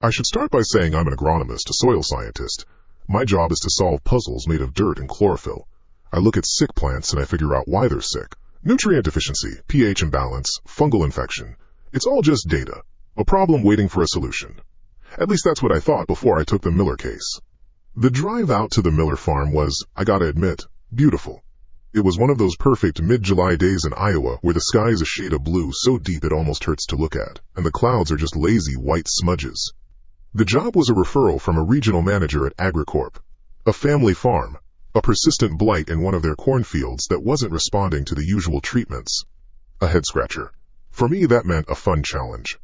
I should start by saying I'm an agronomist, a soil scientist. My job is to solve puzzles made of dirt and chlorophyll. I look at sick plants and I figure out why they're sick. Nutrient deficiency, pH imbalance, fungal infection. It's all just data. A problem waiting for a solution. At least that's what I thought before I took the Miller case. The drive out to the Miller farm was, I gotta admit, beautiful. It was one of those perfect mid-July days in Iowa where the sky is a shade of blue so deep it almost hurts to look at, and the clouds are just lazy white smudges. The job was a referral from a regional manager at AgriCorp, a family farm, a persistent blight in one of their cornfields that wasn't responding to the usual treatments. A head-scratcher. For me, that meant a fun challenge.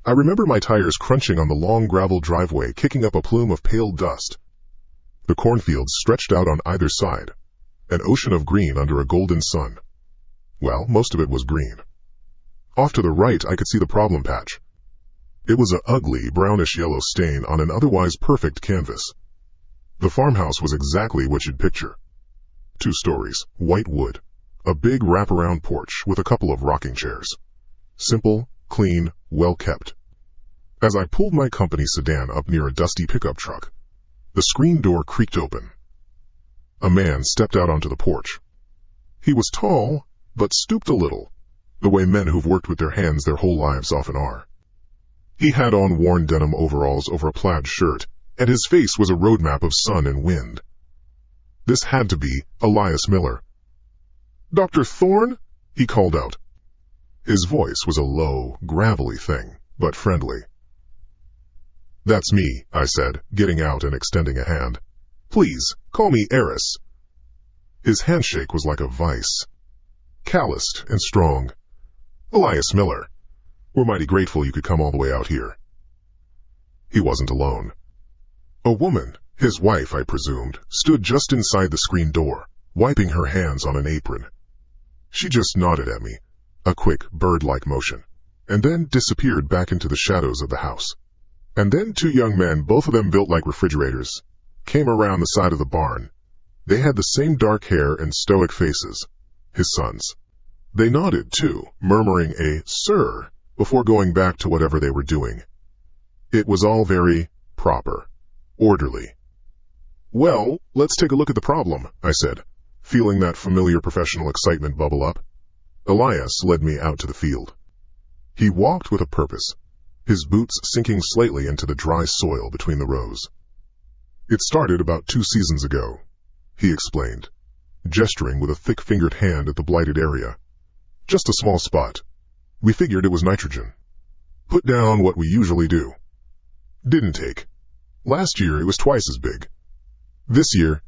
I remember my tires crunching on the long gravel driveway, kicking up a plume of pale dust. The cornfields stretched out on either side, an ocean of green under a golden sun. Well, most of it was green. Off to the right, I could see the problem patch. It was an ugly, brownish-yellow stain on an otherwise perfect canvas. The farmhouse was exactly what you'd picture. 2 stories, white wood, a big wraparound porch with a couple of rocking chairs. Simple, clean, well-kept. As I pulled my company sedan up near a dusty pickup truck, the screen door creaked open. A man stepped out onto the porch. He was tall, but stooped a little, the way men who've worked with their hands their whole lives often are. He had on worn denim overalls over a plaid shirt, and his face was a roadmap of sun and wind. This had to be Elias Miller. "Dr. Thorne?" he called out. His voice was a low, gravelly thing, but friendly. "That's me," I said, getting out and extending a hand. "Please, call me Eris." His handshake was like a vice. Calloused and strong. "Elias Miller. We're mighty grateful you could come all the way out here." He wasn't alone. A woman, his wife I presumed, stood just inside the screen door, wiping her hands on an apron. She just nodded at me, a quick, bird-like motion, and then disappeared back into the shadows of the house. And then 2 young men, both of them built like refrigerators, came around the side of the barn. They had the same dark hair and stoic faces, his sons. They nodded, too, murmuring a "sir" before going back to whatever they were doing. It was all very proper, orderly. "Well, let's take a look at the problem," I said, feeling that familiar professional excitement bubble up. Elias led me out to the field. He walked with a purpose, his boots sinking slightly into the dry soil between the rows. "It started about 2 seasons ago," he explained, gesturing with a thick-fingered hand at the blighted area. "Just a small spot. We figured it was nitrogen. Put down what we usually do. Didn't take. Last year it was twice as big. This year,"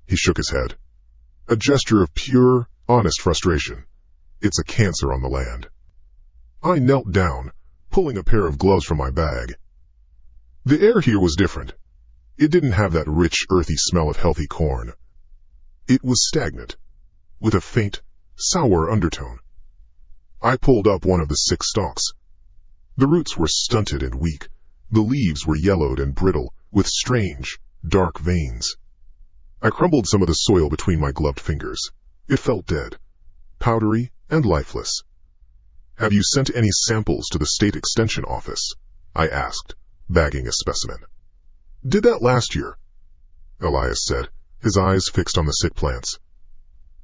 he shook his head, a gesture of pure, honest frustration. "It's a cancer on the land." I knelt down, pulling a pair of gloves from my bag. The air here was different. It didn't have that rich, earthy smell of healthy corn. It was stagnant, with a faint, sour undertone. I pulled up one of the sick stalks. The roots were stunted and weak. The leaves were yellowed and brittle, with strange, dark veins. I crumbled some of the soil between my gloved fingers. It felt dead, powdery and lifeless. "Have you sent any samples to the state extension office?" I asked, bagging a specimen. "Did that last year," Elias said, his eyes fixed on the sick plants.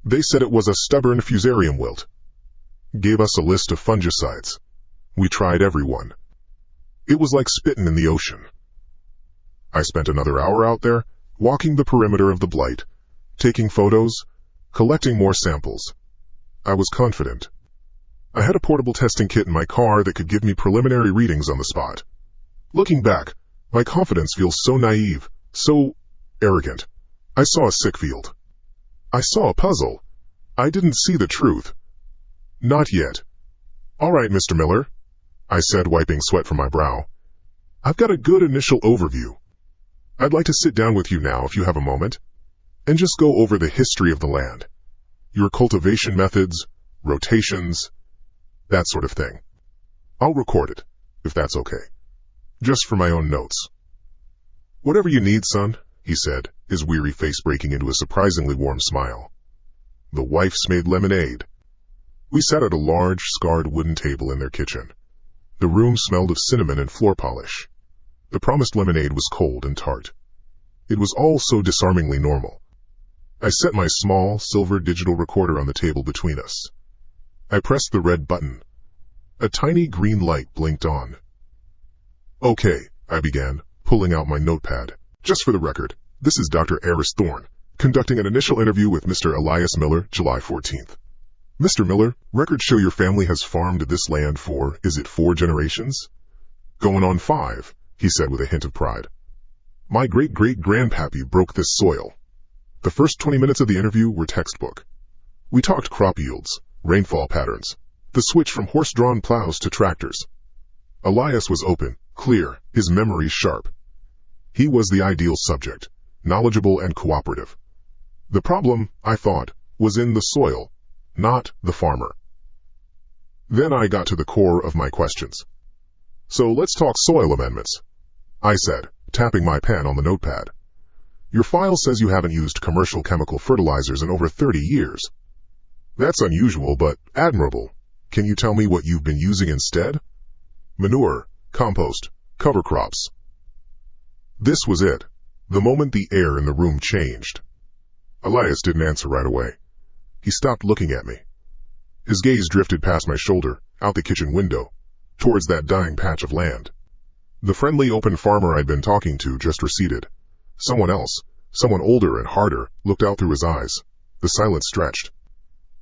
"They said it was a stubborn fusarium wilt. Gave us a list of fungicides. We tried every one. It was like spitting in the ocean." I spent another hour out there, walking the perimeter of the blight, taking photos, collecting more samples. I was confident. I had a portable testing kit in my car that could give me preliminary readings on the spot. Looking back, my confidence feels so naive, so arrogant. I saw a sick field. I saw a puzzle. I didn't see the truth. Not yet. "All right, Mr. Miller," I said, wiping sweat from my brow. "I've got a good initial overview. I'd like to sit down with you now if you have a moment, and just go over the history of the land, your cultivation methods, rotations, that sort of thing. I'll record it, if that's okay, just for my own notes." "Whatever you need, son," he said, his weary face breaking into a surprisingly warm smile. The wife's made lemonade. We sat at a large, scarred wooden table in their kitchen. The room smelled of cinnamon and floor polish. The promised lemonade was cold and tart. It was all so disarmingly normal. I set my small, silver digital recorder on the table between us. I pressed the red button. A tiny green light blinked on. "Okay," I began, pulling out my notepad. "Just for the record, this is Dr. Eris Thorne, conducting an initial interview with Mr. Elias Miller, July 14th. Mr. Miller, records show your family has farmed this land for, is it 4 generations? Going on 5, he said with a hint of pride. My great-great-grandpappy broke this soil. The first 20 minutes of the interview were textbook. We talked crop yields, rainfall patterns, the switch from horse-drawn plows to tractors. Elias was open, clear, his memory sharp. He was the ideal subject, knowledgeable and cooperative. The problem, I thought, was in the soil, not the farmer. Then I got to the core of my questions. "So let's talk soil amendments," I said, tapping my pen on the notepad. "Your file says you haven't used commercial chemical fertilizers in over 30 years. That's unusual, but admirable. Can you tell me what you've been using instead?" "Manure, compost, cover crops." This was it. The moment the air in the room changed. Elias didn't answer right away. He stopped looking at me. His gaze drifted past my shoulder, out the kitchen window, towards that dying patch of land. The friendly open farmer I'd been talking to just receded. Someone else, someone older and harder, looked out through his eyes. The silence stretched.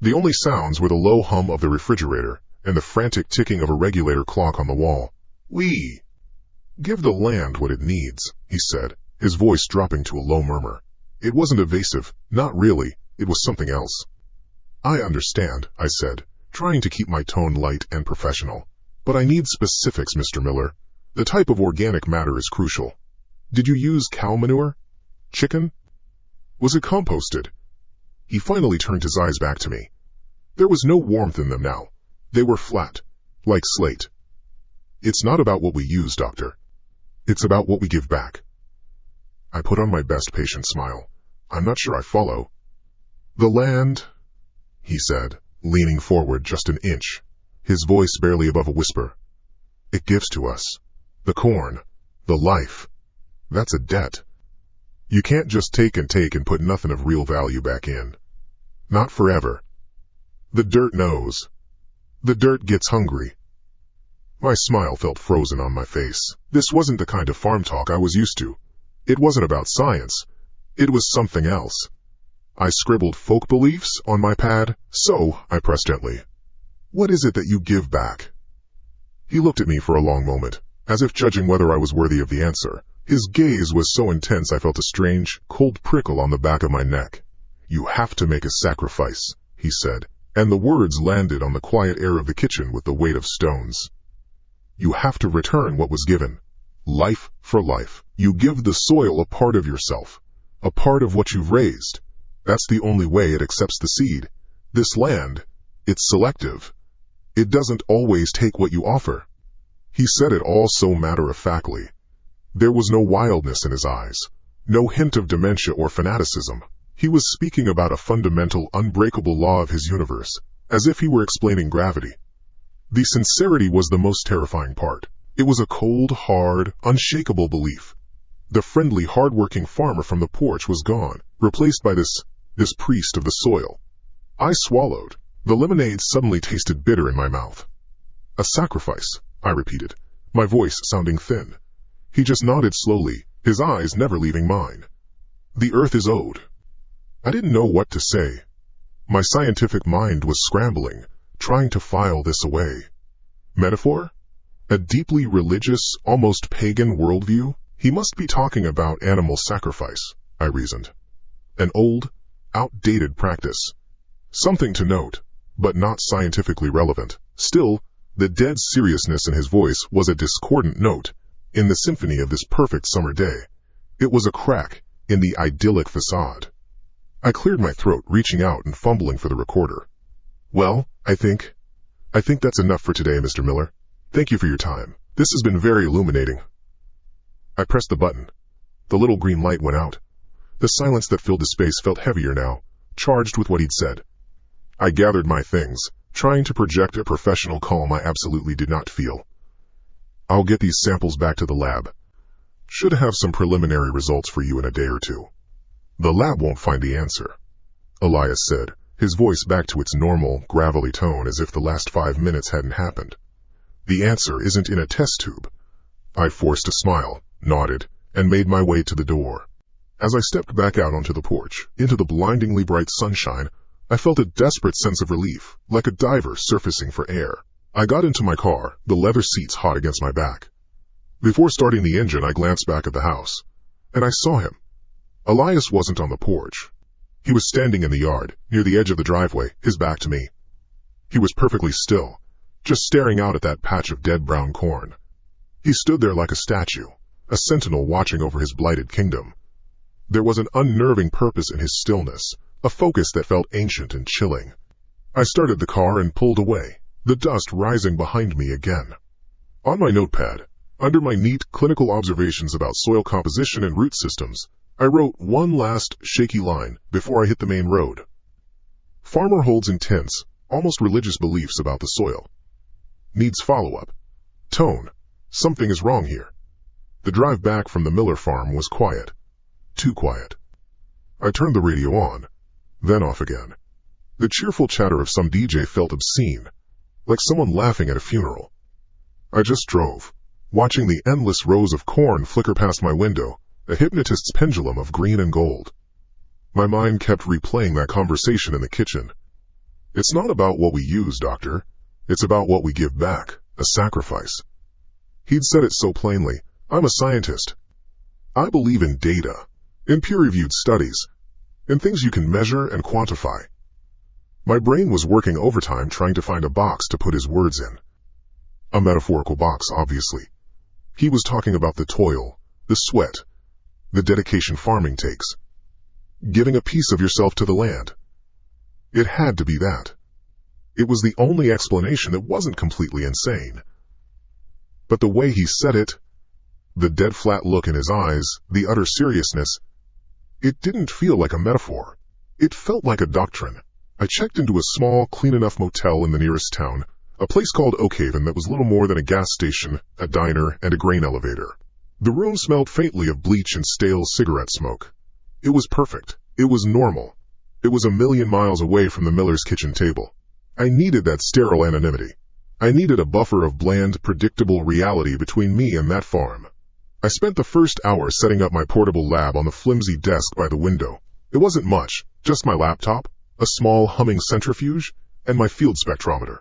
The only sounds were the low hum of the refrigerator and the frantic ticking of a regulator clock on the wall. "We give the land what it needs," he said, his voice dropping to a low murmur. It wasn't evasive, not really, it was something else. "I understand," I said, trying to keep my tone light and professional. "But I need specifics, Mr. Miller. The type of organic matter is crucial. Did you use cow manure? Chicken? Was it composted?" He finally turned his eyes back to me. There was no warmth in them now. They were flat, like slate. "It's not about what we use, doctor. It's about what we give back." I put on my best patient smile. "I'm not sure I follow." "The land," he said, leaning forward just an inch, his voice barely above a whisper. "It gives to us. The corn, the life. That's a debt. You can't just take and put nothing of real value back in. Not forever. The dirt knows. The dirt gets hungry." My smile felt frozen on my face. This wasn't the kind of farm talk I was used to. It wasn't about science. It was something else. I scribbled folk beliefs on my pad. "So," I pressed gently, "what is it that you give back?" He looked at me for a long moment, as if judging whether I was worthy of the answer. His gaze was so intense I felt a strange, cold prickle on the back of my neck. "You have to make a sacrifice," he said, and the words landed on the quiet air of the kitchen with the weight of stones. "You have to return what was given. Life for life. You give the soil a part of yourself, a part of what you've raised. That's the only way it accepts the seed. This land, it's selective. It doesn't always take what you offer." He said it all so matter-of-factly. There was no wildness in his eyes, no hint of dementia or fanaticism. He was speaking about a fundamental, unbreakable law of his universe, as if he were explaining gravity. The sincerity was the most terrifying part. It was a cold, hard, unshakable belief. The friendly, hard-working farmer from the porch was gone, replaced by this priest of the soil. I swallowed. The lemonade suddenly tasted bitter in my mouth. "A sacrifice," I repeated, my voice sounding thin. He just nodded slowly, his eyes never leaving mine. "The earth is owed." I didn't know what to say. My scientific mind was scrambling, trying to file this away. Metaphor? A deeply religious, almost pagan worldview? He must be talking about animal sacrifice, I reasoned. An old, outdated practice. Something to note, but not scientifically relevant. Still, the dead seriousness in his voice was a discordant note in the symphony of this perfect summer day. It was a crack in the idyllic facade. I cleared my throat, reaching out and fumbling for the recorder. "Well, I think that's enough for today, Mr. Miller. Thank you for your time. This has been very illuminating." I pressed the button. The little green light went out. The silence that filled the space felt heavier now, charged with what he'd said. I gathered my things, trying to project a professional calm I absolutely did not feel. "I'll get these samples back to the lab. Should have some preliminary results for you in a day or two. The lab won't find the answer, Elias said, his voice back to its normal, gravelly tone as if the last 5 minutes hadn't happened. The answer isn't in a test tube. I forced a smile, nodded, and made my way to the door. As I stepped back out onto the porch, into the blindingly bright sunshine, I felt a desperate sense of relief, like a diver surfacing for air. I got into my car, the leather seats hot against my back. Before starting the engine, I glanced back at the house, and I saw him. Elias wasn't on the porch. He was standing in the yard, near the edge of the driveway, his back to me. He was perfectly still, just staring out at that patch of dead brown corn. He stood there like a statue, a sentinel watching over his blighted kingdom. There was an unnerving purpose in his stillness, a focus that felt ancient and chilling. I started the car and pulled away, the dust rising behind me again. On my notepad, under my neat clinical observations about soil composition and root systems, I wrote one last shaky line before I hit the main road. Farmer holds intense, almost religious beliefs about the soil. Needs follow-up. Tone. Something is wrong here. The drive back from the Miller farm was quiet. Too quiet. I turned the radio on, then off again. The cheerful chatter of some DJ felt obscene, like someone laughing at a funeral. I just drove, watching the endless rows of corn flicker past my window, a hypnotist's pendulum of green and gold. My mind kept replaying that conversation in the kitchen. It's not about what we use, doctor. It's about what we give back, a sacrifice. He'd said it so plainly. I'm a scientist. I believe in data, in peer-reviewed studies, in things you can measure and quantify. My brain was working overtime trying to find a box to put his words in. A metaphorical box, obviously. He was talking about the toil, the sweat, the dedication farming takes. Giving a piece of yourself to the land. It had to be that. It was the only explanation that wasn't completely insane. But the way he said it, the dead flat look in his eyes, the utter seriousness, it didn't feel like a metaphor. It felt like a doctrine. I checked into a small, clean enough motel in the nearest town, a place called Oakhaven that was little more than a gas station, a diner, and a grain elevator. The room smelled faintly of bleach and stale cigarette smoke. It was perfect. It was normal. It was a million miles away from the Miller's kitchen table. I needed that sterile anonymity. I needed a buffer of bland, predictable reality between me and that farm. I spent the first hour setting up my portable lab on the flimsy desk by the window. It wasn't much, just my laptop, a small humming centrifuge, and my field spectrometer.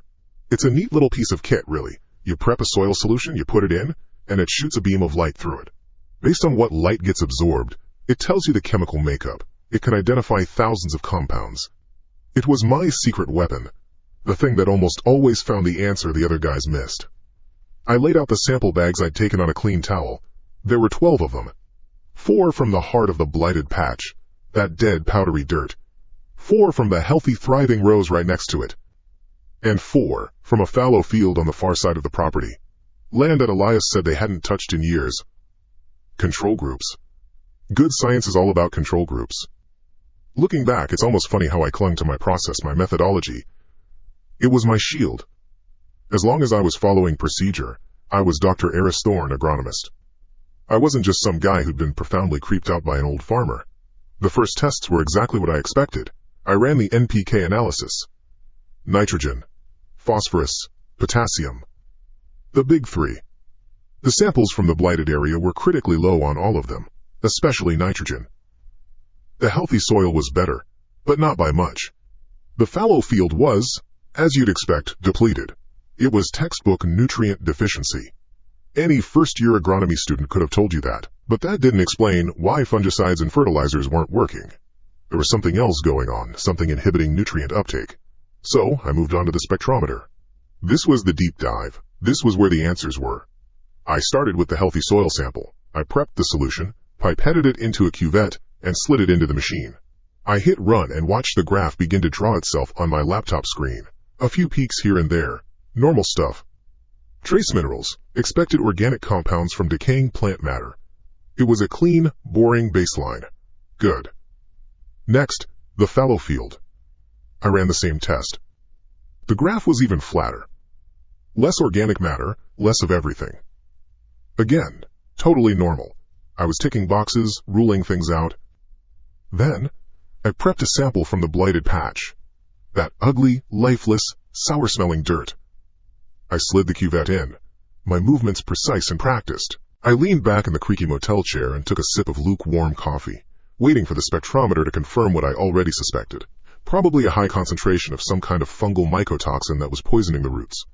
It's a neat little piece of kit, really. You prep a soil solution, you put it in, and it shoots a beam of light through it. Based on what light gets absorbed, it tells you the chemical makeup. It can identify thousands of compounds. It was my secret weapon, the thing that almost always found the answer the other guys missed. I laid out the sample bags I'd taken on a clean towel. There were 12 of them. 4 from the heart of the blighted patch, that dead, powdery dirt. 4 from the healthy, thriving rows right next to it. And 4 from a fallow field on the far side of the property. Land that Elias said they hadn't touched in years. Control groups. Good science is all about control groups. Looking back, it's almost funny how I clung to my process, my methodology. It was my shield. As long as I was following procedure, I was Dr. Eris Thorne, agronomist. I wasn't just some guy who'd been profoundly creeped out by an old farmer. The first tests were exactly what I expected. I ran the NPK analysis. Nitrogen, phosphorus, potassium. The big 3. The samples from the blighted area were critically low on all of them, especially nitrogen. The healthy soil was better, but not by much. The fallow field was, as you'd expect, depleted. It was textbook nutrient deficiency. Any first-year agronomy student could have told you that, but that didn't explain why fungicides and fertilizers weren't working. There was something else going on, something inhibiting nutrient uptake. So I moved on to the spectrometer. This was the deep dive. This was where the answers were. I started with the healthy soil sample. I prepped the solution, pipetted it into a cuvette, and slid it into the machine. I hit run and watched the graph begin to draw itself on my laptop screen. A few peaks here and there. Normal stuff. Trace minerals, expected organic compounds from decaying plant matter. It was a clean, boring baseline. Good. Next, the fallow field. I ran the same test. The graph was even flatter. Less organic matter, less of everything. Again, totally normal. I was ticking boxes, ruling things out. Then, I prepped a sample from the blighted patch. That ugly, lifeless, sour-smelling dirt. I slid the cuvette in, my movements precise and practiced. I leaned back in the creaky motel chair and took a sip of lukewarm coffee, waiting for the spectrometer to confirm what I already suspected. Probably a high concentration of some kind of fungal mycotoxin that was poisoning the roots.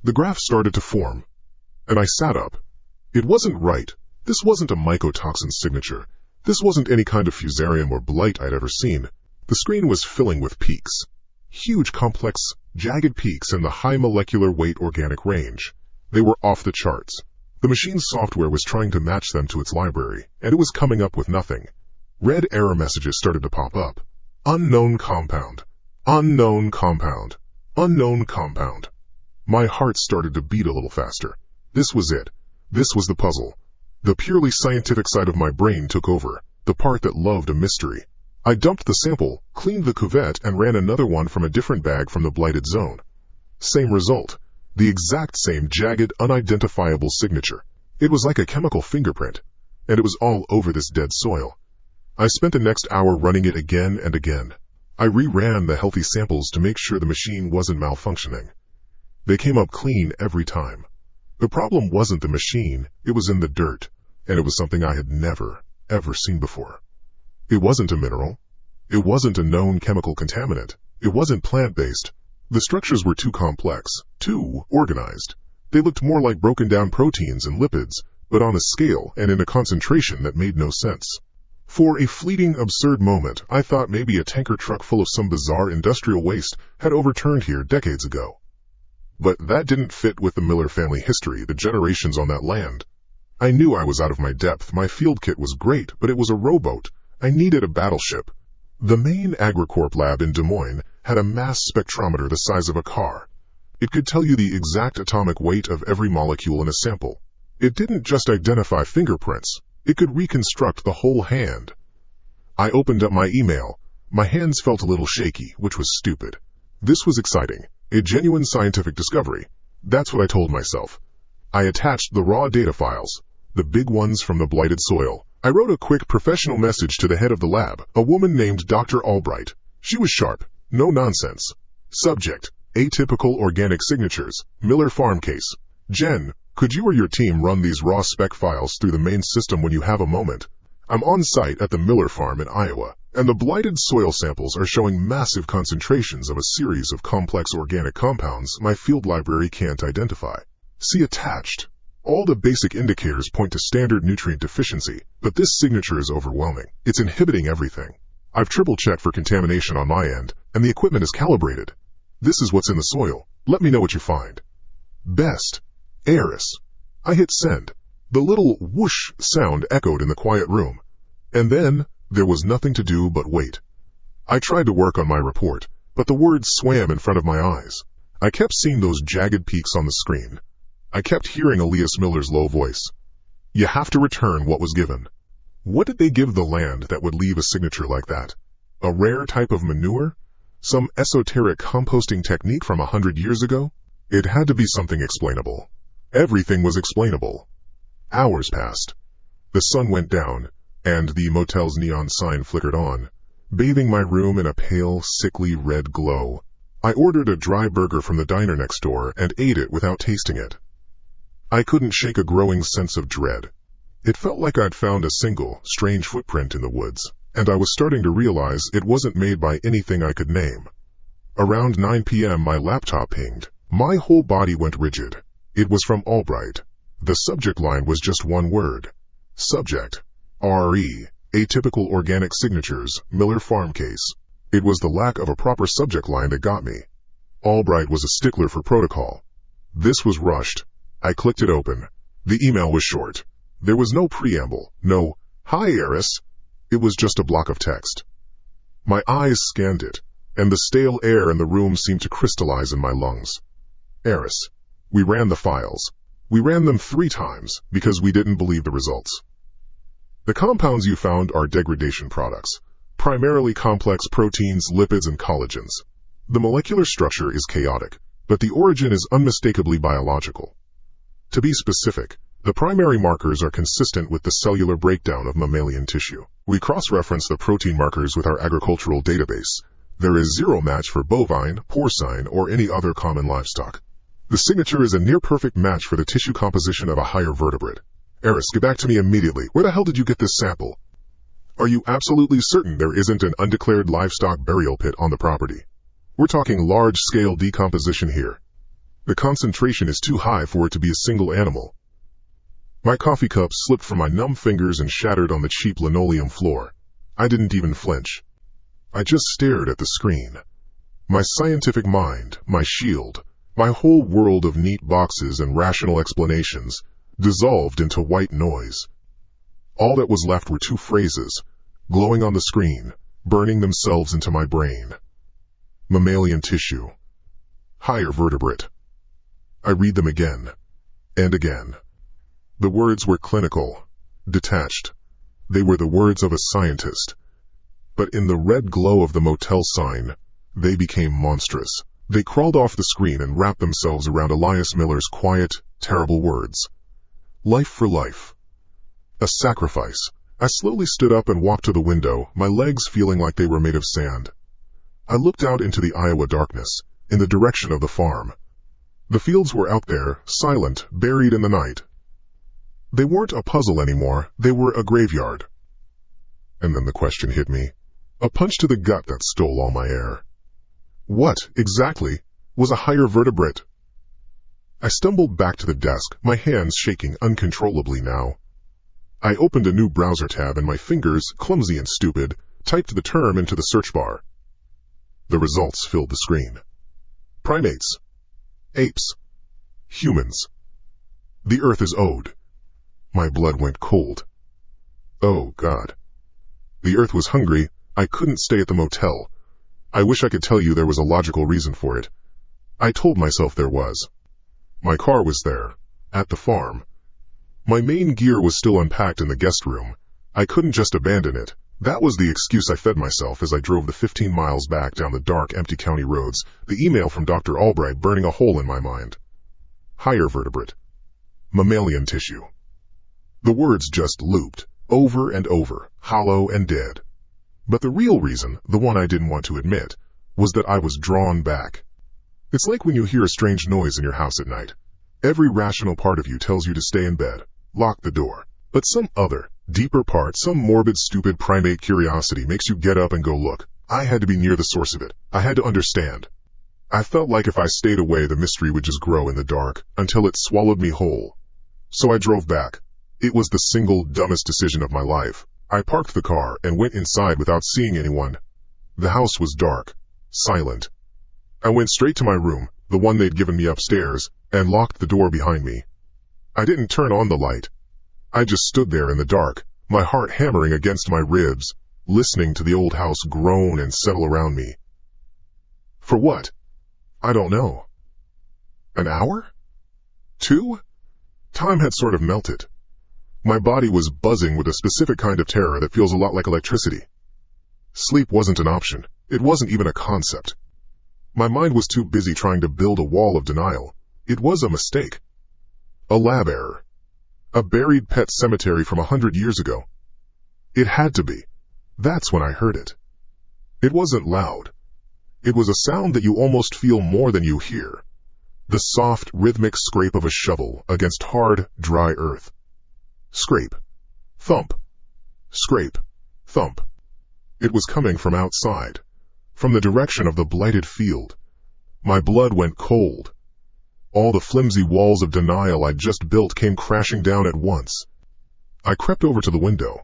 The graph started to form, and I sat up. It wasn't right. This wasn't a mycotoxin signature. This wasn't any kind of fusarium or blight I'd ever seen. The screen was filling with peaks. Huge, complex, jagged peaks in the high molecular weight organic range. They were off the charts. The machine's software was trying to match them to its library, and it was coming up with nothing. Red error messages started to pop up. Unknown compound. Unknown compound. Unknown compound. My heart started to beat a little faster. This was it. This was the puzzle. The purely scientific side of my brain took over, the part that loved a mystery. I dumped the sample, cleaned the cuvette, and ran another one from a different bag from the blighted zone. Same result. The exact same jagged, unidentifiable signature. It was like a chemical fingerprint, and it was all over this dead soil. I spent the next hour running it again and again. I re-ran the healthy samples to make sure the machine wasn't malfunctioning. They came up clean every time. The problem wasn't the machine, it was in the dirt, and it was something I had never, ever seen before. It wasn't a mineral. It wasn't a known chemical contaminant. It wasn't plant-based. The structures were too complex, too organized. They looked more like broken down proteins and lipids, but on a scale and in a concentration that made no sense. For a fleeting, absurd moment, I thought maybe a tanker truck full of some bizarre industrial waste had overturned here decades ago. But that didn't fit with the Miller family history, the generations on that land. I knew I was out of my depth. My field kit was great, but it was a rowboat. I needed a battleship. The main AgriCorp lab in Des Moines had a mass spectrometer the size of a car. It could tell you the exact atomic weight of every molecule in a sample. It didn't just identify fingerprints. It could reconstruct the whole hand. I opened up my email. My hands felt a little shaky, which was stupid. This was exciting. A genuine scientific discovery. That's what I told myself. I attached the raw data files, the big ones from the blighted soil. I wrote a quick professional message to the head of the lab, a woman named Dr. Albright. She was sharp. No nonsense. Subject: atypical organic signatures, Miller farm case. Jen, could you or your team run these raw spec files through the main system when you have a moment? I'm on site at the Miller farm in Iowa, and the blighted soil samples are showing massive concentrations of a series of complex organic compounds my field library can't identify. See attached. All the basic indicators point to standard nutrient deficiency, but this signature is overwhelming. It's inhibiting everything. I've triple-checked for contamination on my end, and the equipment is calibrated. This is what's in the soil. Let me know what you find. Best. Eris. I hit send. The little whoosh sound echoed in the quiet room. And then, there was nothing to do but wait. I tried to work on my report, but the words swam in front of my eyes. I kept seeing those jagged peaks on the screen. I kept hearing Elias Miller's low voice. You have to return what was given. What did they give the land that would leave a signature like that? A rare type of manure? Some esoteric composting technique from 100 years ago? It had to be something explainable. Everything was explainable. Hours passed. The sun went down, and the motel's neon sign flickered on, bathing my room in a pale, sickly red glow. I ordered a dry burger from the diner next door and ate it without tasting it. I couldn't shake a growing sense of dread. It felt like I'd found a single, strange footprint in the woods, and I was starting to realize it wasn't made by anything I could name. Around 9 p.m. my laptop pinged. My whole body went rigid. It was from Albright. The subject line was just one word. Subject. RE. Atypical organic signatures, Miller farm case. It was the lack of a proper subject line that got me. Albright was a stickler for protocol. This was rushed. I clicked it open. The email was short. There was no preamble, no, "Hi, Eris." It was just a block of text. My eyes scanned it, and the stale air in the room seemed to crystallize in my lungs. Eris. We ran the files. We ran them 3 times because we didn't believe the results. The compounds you found are degradation products, primarily complex proteins, lipids, and collagens. The molecular structure is chaotic, but the origin is unmistakably biological. To be specific, The primary markers are consistent with the cellular breakdown of mammalian tissue. We cross-reference the protein markers with our agricultural database. There is zero match for bovine, porcine, or any other common livestock. The signature is a near-perfect match for the tissue composition of a higher vertebrate. Eris, get back to me immediately. Where the hell did you get this sample? Are you absolutely certain there isn't an undeclared livestock burial pit on the property? We're talking large-scale decomposition here. The concentration is too high for it to be a single animal. My coffee cup slipped from my numb fingers and shattered on the cheap linoleum floor. I didn't even flinch. I just stared at the screen. My scientific mind, my shield, my whole world of neat boxes and rational explanations dissolved into white noise. All that was left were two phrases, glowing on the screen, burning themselves into my brain. Mammalian tissue. Higher vertebrate. I read them again, and again. The words were clinical, detached. They were the words of a scientist. But in the red glow of the motel sign, they became monstrous. They crawled off the screen and wrapped themselves around Elias Miller's quiet, terrible words. Life for life. A sacrifice. I slowly stood up and walked to the window, my legs feeling like they were made of sand. I looked out into the Iowa darkness, in the direction of the farm. The fields were out there, silent, buried in the night. They weren't a puzzle anymore, they were a graveyard. And then the question hit me. A punch to the gut that stole all my air. What, exactly, was a higher vertebrate? I stumbled back to the desk, my hands shaking uncontrollably now. I opened a new browser tab and my fingers, clumsy and stupid, typed the term into the search bar. The results filled the screen. Primates. Apes. Humans. The earth is owed. My blood went cold. Oh, God. The earth was hungry. I couldn't stay at the motel. I wish I could tell you there was a logical reason for it. I told myself there was. My car was there, at the farm. My main gear was still unpacked in the guest room. I couldn't just abandon it. That was the excuse I fed myself as I drove the 15 miles back down the dark, empty county roads, the email from Dr. Albright burning a hole in my mind. Higher vertebrate. Mammalian tissue. The words just looped, over and over, hollow and dead. But the real reason, the one I didn't want to admit, was that I was drawn back. It's like when you hear a strange noise in your house at night. Every rational part of you tells you to stay in bed, lock the door. But some other, deeper part, some morbid, stupid primate curiosity makes you get up and go look. I had to be near the source of it. I had to understand. I felt like if I stayed away, the mystery would just grow in the dark, until it swallowed me whole. So I drove back. It was the single dumbest decision of my life. I parked the car and went inside without seeing anyone. The house was dark, silent. I went straight to my room, the one they'd given me upstairs, and locked the door behind me. I didn't turn on the light. I just stood there in the dark, my heart hammering against my ribs, listening to the old house groan and settle around me. For what? I don't know. An hour? 2? Time had sort of melted. My body was buzzing with a specific kind of terror that feels a lot like electricity. Sleep wasn't an option. It wasn't even a concept. My mind was too busy trying to build a wall of denial. It was a mistake. A lab error. A buried pet cemetery from 100 years ago. It had to be. That's when I heard it. It wasn't loud. It was a sound that you almost feel more than you hear. The soft, rhythmic scrape of a shovel against hard, dry earth. Scrape. Thump. Scrape. Thump. It was coming from outside, from the direction of the blighted field. My blood went cold. All the flimsy walls of denial I'd just built came crashing down at once. I crept over to the window,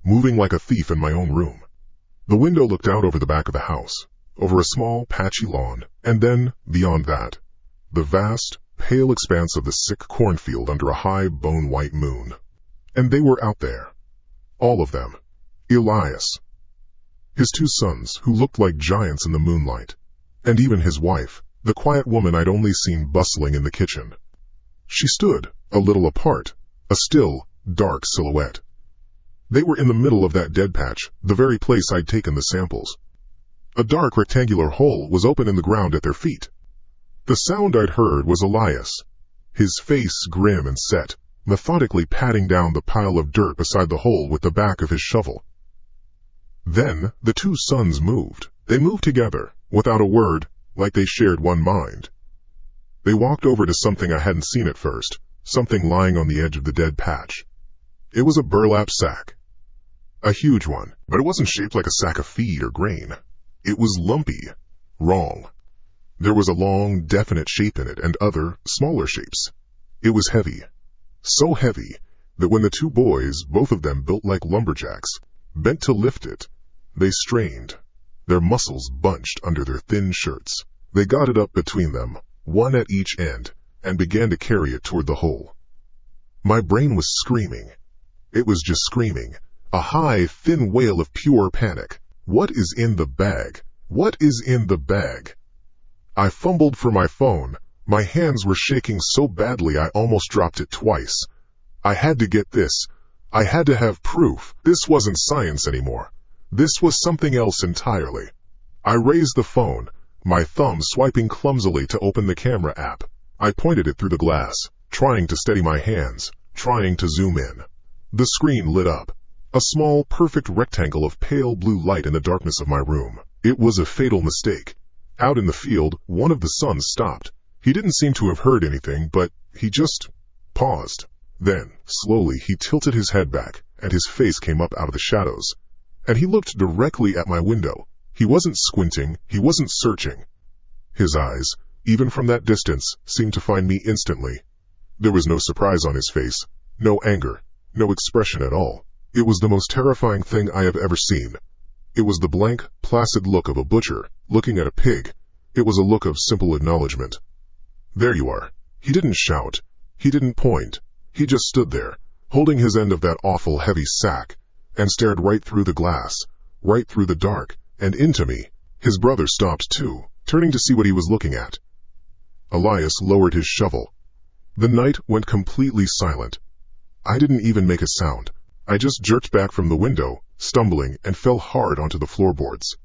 moving like a thief in my own room. The window looked out over the back of the house, over a small, patchy lawn, and then, beyond that, the vast, pale expanse of the sick cornfield under a high, bone-white moon. And they were out there. All of them. Elias. His 2 sons, who looked like giants in the moonlight. And even his wife, the quiet woman I'd only seen bustling in the kitchen. She stood, a little apart, a still, dark silhouette. They were in the middle of that dead patch, the very place I'd taken the samples. A dark rectangular hole was open in the ground at their feet. The sound I'd heard was Elias, his face grim and set, methodically patting down the pile of dirt beside the hole with the back of his shovel. Then the two sons moved. They moved together, without a word, like they shared one mind. They walked over to something I hadn't seen at first, something lying on the edge of the dead patch. It was a burlap sack. A huge one, but it wasn't shaped like a sack of feed or grain. It was lumpy. Wrong. There was a long, definite shape in it and other, smaller shapes. It was heavy. So heavy that when the two boys, both of them built like lumberjacks, bent to lift it, they strained. Their muscles bunched under their thin shirts. They got it up between them, one at each end, and began to carry it toward the hole. My brain was screaming. It was just screaming. A high, thin wail of pure panic. What is in the bag? What is in the bag? I fumbled for my phone. My hands were shaking so badly I almost dropped it twice. I had to get this. I had to have proof. This wasn't science anymore. This was something else entirely. I raised the phone, my thumb swiping clumsily to open the camera app. I pointed it through the glass, trying to steady my hands, trying to zoom in. The screen lit up. A small, perfect rectangle of pale blue light in the darkness of my room. It was a fatal mistake. Out in the field, one of the sons stopped. He didn't seem to have heard anything, but he just paused. Then, slowly, he tilted his head back, and his face came up out of the shadows. And he looked directly at my window. He wasn't squinting, he wasn't searching. His eyes, even from that distance, seemed to find me instantly. There was no surprise on his face, no anger, no expression at all. It was the most terrifying thing I have ever seen. It was the blank, placid look of a butcher looking at a pig. It was a look of simple acknowledgement. There you are. He didn't shout. He didn't point. He just stood there, holding his end of that awful heavy sack, and stared right through the glass, right through the dark, and into me. His brother stopped too, turning to see what he was looking at. Elias lowered his shovel. The night went completely silent. I didn't even make a sound. I just jerked back from the window, stumbling, and fell hard onto the floorboards.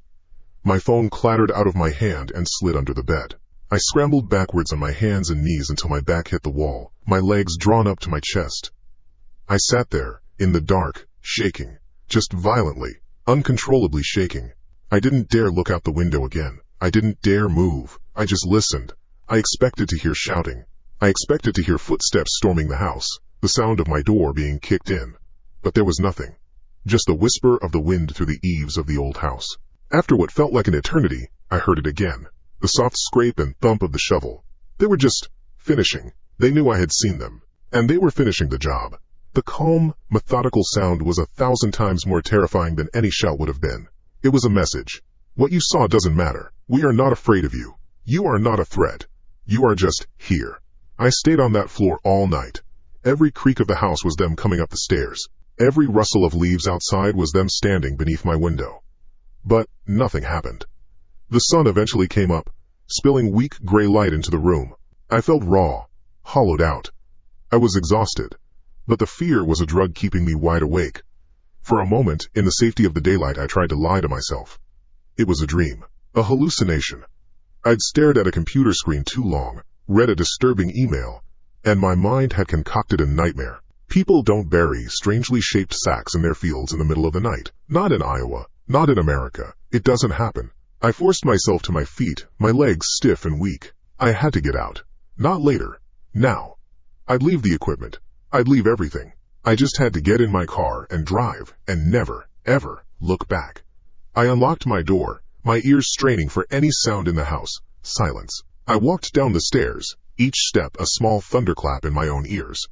My phone clattered out of my hand and slid under the bed. I scrambled backwards on my hands and knees until my back hit the wall, my legs drawn up to my chest. I sat there, in the dark, shaking, just violently, uncontrollably shaking. I didn't dare look out the window again. I didn't dare move. I just listened. I expected to hear shouting. I expected to hear footsteps storming the house, the sound of my door being kicked in. But there was nothing. Just the whisper of the wind through the eaves of the old house. After what felt like an eternity, I heard it again. The soft scrape and thump of the shovel. They were just finishing. They knew I had seen them. And they were finishing the job. The calm, methodical sound was 1,000 times more terrifying than any shout would have been. It was a message. What you saw doesn't matter. We are not afraid of you. You are not a threat. You are just here. I stayed on that floor all night. Every creak of the house was them coming up the stairs. Every rustle of leaves outside was them standing beneath my window. But nothing happened. The sun eventually came up, spilling weak gray light into the room. I felt raw, hollowed out. I was exhausted, but the fear was a drug keeping me wide awake. For a moment, in the safety of the daylight, I tried to lie to myself. It was a dream, a hallucination. I'd stared at a computer screen too long, read a disturbing email, and my mind had concocted a nightmare. People don't bury strangely shaped sacks in their fields in the middle of the night. Not in Iowa, not in America. It doesn't happen. I forced myself to my feet, my legs stiff and weak. I had to get out. Not later. Now. I'd leave the equipment. I'd leave everything. I just had to get in my car and drive, and never, ever, look back. I unlocked my door, my ears straining for any sound in the house. Silence. I walked down the stairs, each step a small thunderclap in my own ears.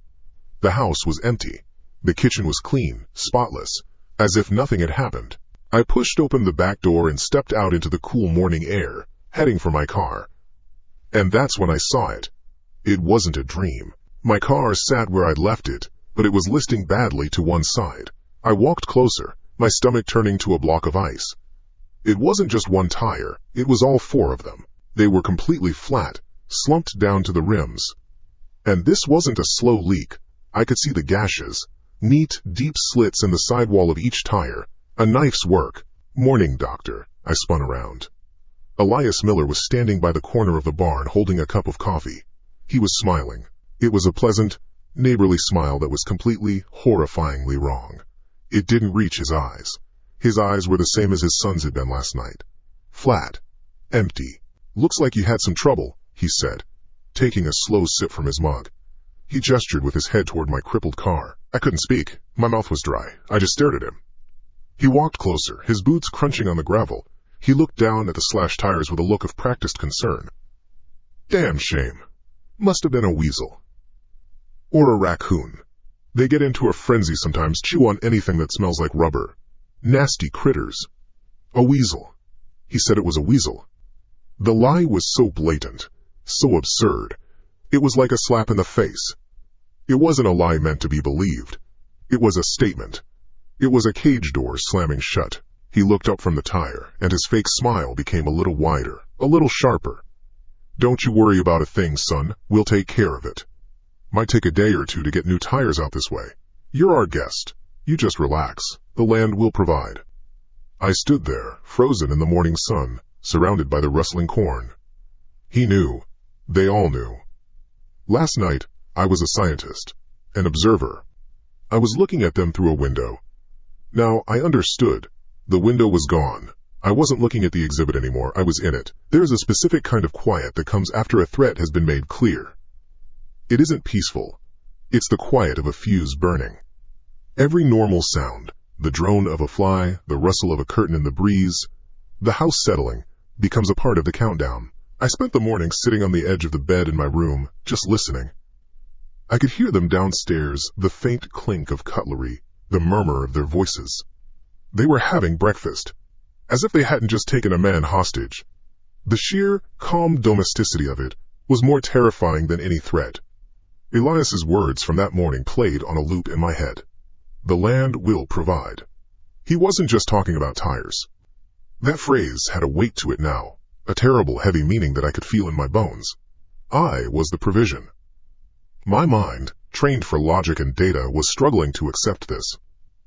The house was empty. The kitchen was clean, spotless, as if nothing had happened. I pushed open the back door and stepped out into the cool morning air, heading for my car. And that's when I saw it. It wasn't a dream. My car sat where I'd left it, but it was listing badly to one side. I walked closer, my stomach turning to a block of ice. It wasn't just one tire, it was all four of them. They were completely flat, slumped down to the rims. And this wasn't a slow leak. I could see the gashes, neat, deep slits in the sidewall of each tire. A knife's work. Morning, doctor. I spun around. Elias Miller was standing by the corner of the barn holding a cup of coffee. He was smiling. It was a pleasant, neighborly smile that was completely, horrifyingly wrong. It didn't reach his eyes. His eyes were the same as his son's had been last night. Flat. Empty. "Looks like you had some trouble," he said, taking a slow sip from his mug. He gestured with his head toward my crippled car. I couldn't speak. My mouth was dry. I just stared at him. He walked closer, his boots crunching on the gravel. He looked down at the slashed tires with a look of practiced concern. "Damn shame. Must have been a weasel. Or a raccoon. They get into a frenzy sometimes, chew on anything that smells like rubber. Nasty critters. A weasel." He said it was a weasel. The lie was so blatant, so absurd. It was like a slap in the face. It wasn't a lie meant to be believed. It was a statement. It was a cage door slamming shut. He looked up from the tire, and his fake smile became a little wider, a little sharper. "Don't you worry about a thing, son. We'll take care of it. Might take a day or two to get new tires out this way. You're our guest. You just relax. The land will provide." I stood there, frozen in the morning sun, surrounded by the rustling corn. He knew. They all knew. Last night, I was a scientist, an observer. I was looking at them through a window. Now, I understood. The window was gone. I wasn't looking at the exhibit anymore, I was in it. There's a specific kind of quiet that comes after a threat has been made clear. It isn't peaceful. It's the quiet of a fuse burning. Every normal sound, the drone of a fly, the rustle of a curtain in the breeze, the house settling, becomes a part of the countdown. I spent the morning sitting on the edge of the bed in my room, just listening. I could hear them downstairs, the faint clink of cutlery, the murmur of their voices. They were having breakfast, as if they hadn't just taken a man hostage. The sheer, calm domesticity of it was more terrifying than any threat. Elias's words from that morning played on a loop in my head. The land will provide. He wasn't just talking about tires. That phrase had a weight to it now, a terrible, heavy meaning that I could feel in my bones. I was the provision. My mind, trained for logic and data, was struggling to accept this.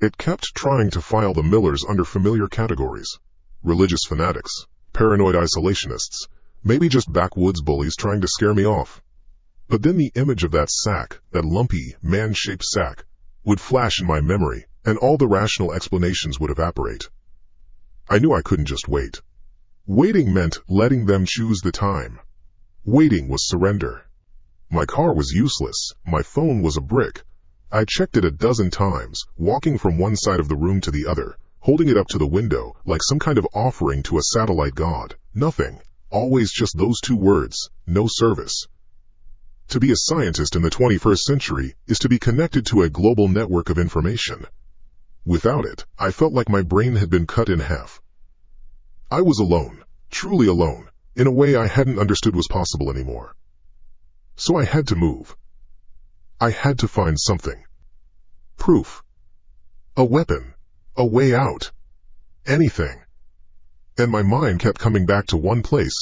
It kept trying to file the Millers under familiar categories. Religious fanatics, paranoid isolationists, maybe just backwoods bullies trying to scare me off. But then the image of that sack, that lumpy, man-shaped sack, would flash in my memory, and all the rational explanations would evaporate. I knew I couldn't just wait. Waiting meant letting them choose the time. Waiting was surrender. My car was useless. My phone was a brick. I checked it a dozen times, walking from one side of the room to the other, holding it up to the window like some kind of offering to a satellite god. Nothing. Always just those two words, no service. To be a scientist in the 21st century is to be connected to a global network of information. Without it, I felt like my brain had been cut in half. I was alone, truly alone, in a way I hadn't understood was possible anymore. So I had to move. I had to find something. Proof. A weapon. A way out. Anything. And my mind kept coming back to one place.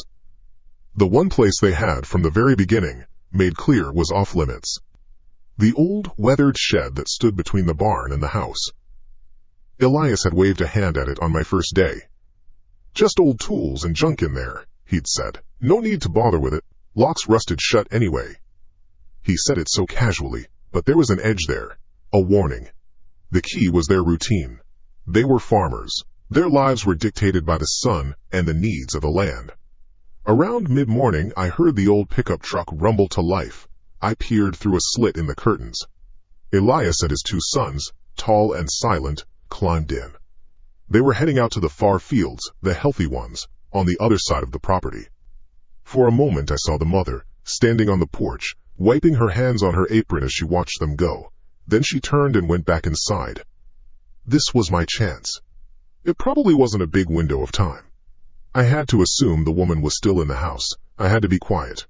The one place they had, from the very beginning, made clear was off limits. The old, weathered shed that stood between the barn and the house. Elias had waved a hand at it on my first day. "Just old tools and junk in there," he'd said. "No need to bother with it. Locks rusted shut anyway." He said it so casually, but there was an edge there, a warning. The key was their routine. They were farmers. Their lives were dictated by the sun and the needs of the land. Around mid-morning, I heard the old pickup truck rumble to life. I peered through a slit in the curtains. Elias and his two sons, tall and silent, climbed in. They were heading out to the far fields, the healthy ones, on the other side of the property. For a moment I saw the mother, standing on the porch, wiping her hands on her apron as she watched them go. Then she turned and went back inside. This was my chance. It probably wasn't a big window of time. I had to assume the woman was still in the house. I had to be quiet.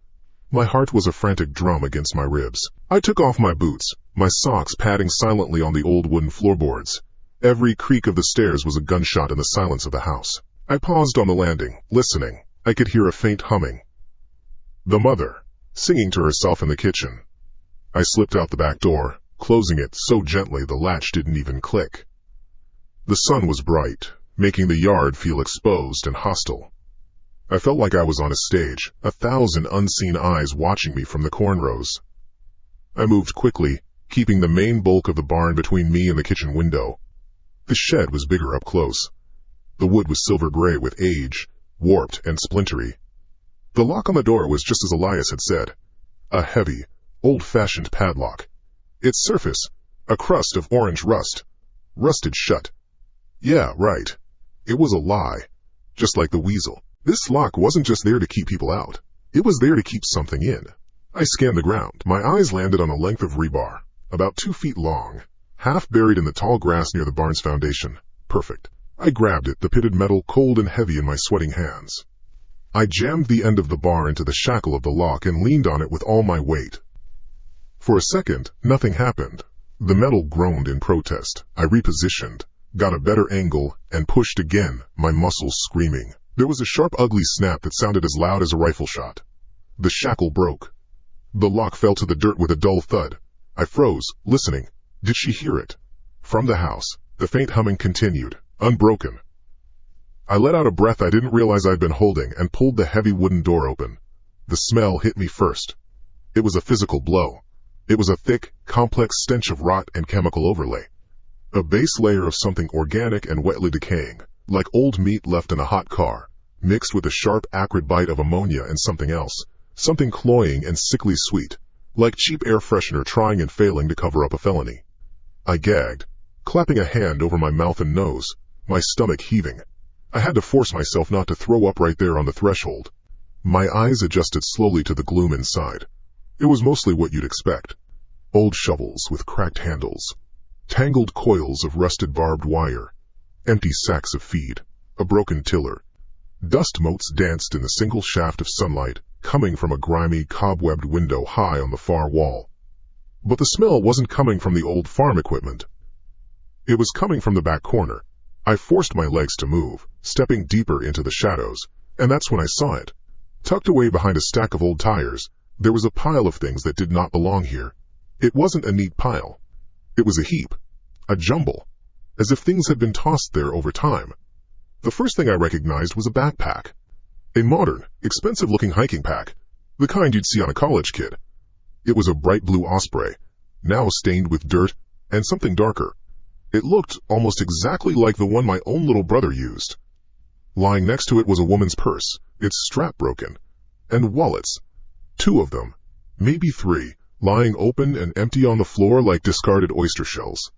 My heart was a frantic drum against my ribs. I took off my boots, my socks padding silently on the old wooden floorboards. Every creak of the stairs was a gunshot in the silence of the house. I paused on the landing, listening. I could hear a faint humming. The mother, singing to herself in the kitchen. I slipped out the back door, closing it so gently the latch didn't even click. The sun was bright, making the yard feel exposed and hostile. I felt like I was on a stage, 1,000 unseen eyes watching me from the cornrows. I moved quickly, keeping the main bulk of the barn between me and the kitchen window. The shed was bigger up close. The wood was silver gray with age, warped and splintery. The lock on the door was just as Elias had said, a heavy, old-fashioned padlock. Its surface, a crust of orange rust, rusted shut. Yeah, right. It was a lie, just like the weasel. This lock wasn't just there to keep people out. It was there to keep something in. I scanned the ground. My eyes landed on a length of rebar, about 2 feet long, half buried in the tall grass near the barn's foundation. Perfect. I grabbed it, the pitted metal cold and heavy in my sweating hands. I jammed the end of the bar into the shackle of the lock and leaned on it with all my weight. For a second, nothing happened. The metal groaned in protest. I repositioned, got a better angle, and pushed again, my muscles screaming. There was a sharp, ugly snap that sounded as loud as a rifle shot. The shackle broke. The lock fell to the dirt with a dull thud. I froze, listening. Did she hear it? From the house, the faint humming continued, unbroken. I let out a breath I didn't realize I'd been holding and pulled the heavy wooden door open. The smell hit me first. It was a physical blow. It was a thick, complex stench of rot and chemical overlay. A base layer of something organic and wetly decaying, like old meat left in a hot car, mixed with a sharp, acrid bite of ammonia and something else, something cloying and sickly sweet, like cheap air freshener trying and failing to cover up a felony. I gagged, clapping a hand over my mouth and nose, my stomach heaving. I had to force myself not to throw up right there on the threshold. My eyes adjusted slowly to the gloom inside. It was mostly what you'd expect. Old shovels with cracked handles, tangled coils of rusted barbed wire, empty sacks of feed, a broken tiller. Dust motes danced in the single shaft of sunlight, coming from a grimy, cobwebbed window high on the far wall. But the smell wasn't coming from the old farm equipment. It was coming from the back corner. I forced my legs to move, stepping deeper into the shadows, and that's when I saw it. Tucked away behind a stack of old tires, there was a pile of things that did not belong here. It wasn't a neat pile. It was a heap, a jumble, as if things had been tossed there over time. The first thing I recognized was a backpack. A modern, expensive-looking hiking pack, the kind you'd see on a college kid. It was a bright blue Osprey, now stained with dirt and something darker. It looked almost exactly like the one my own little brother used. Lying next to it was a woman's purse, its strap broken, and wallets. 2 of them, maybe 3, lying open and empty on the floor like discarded oyster shells.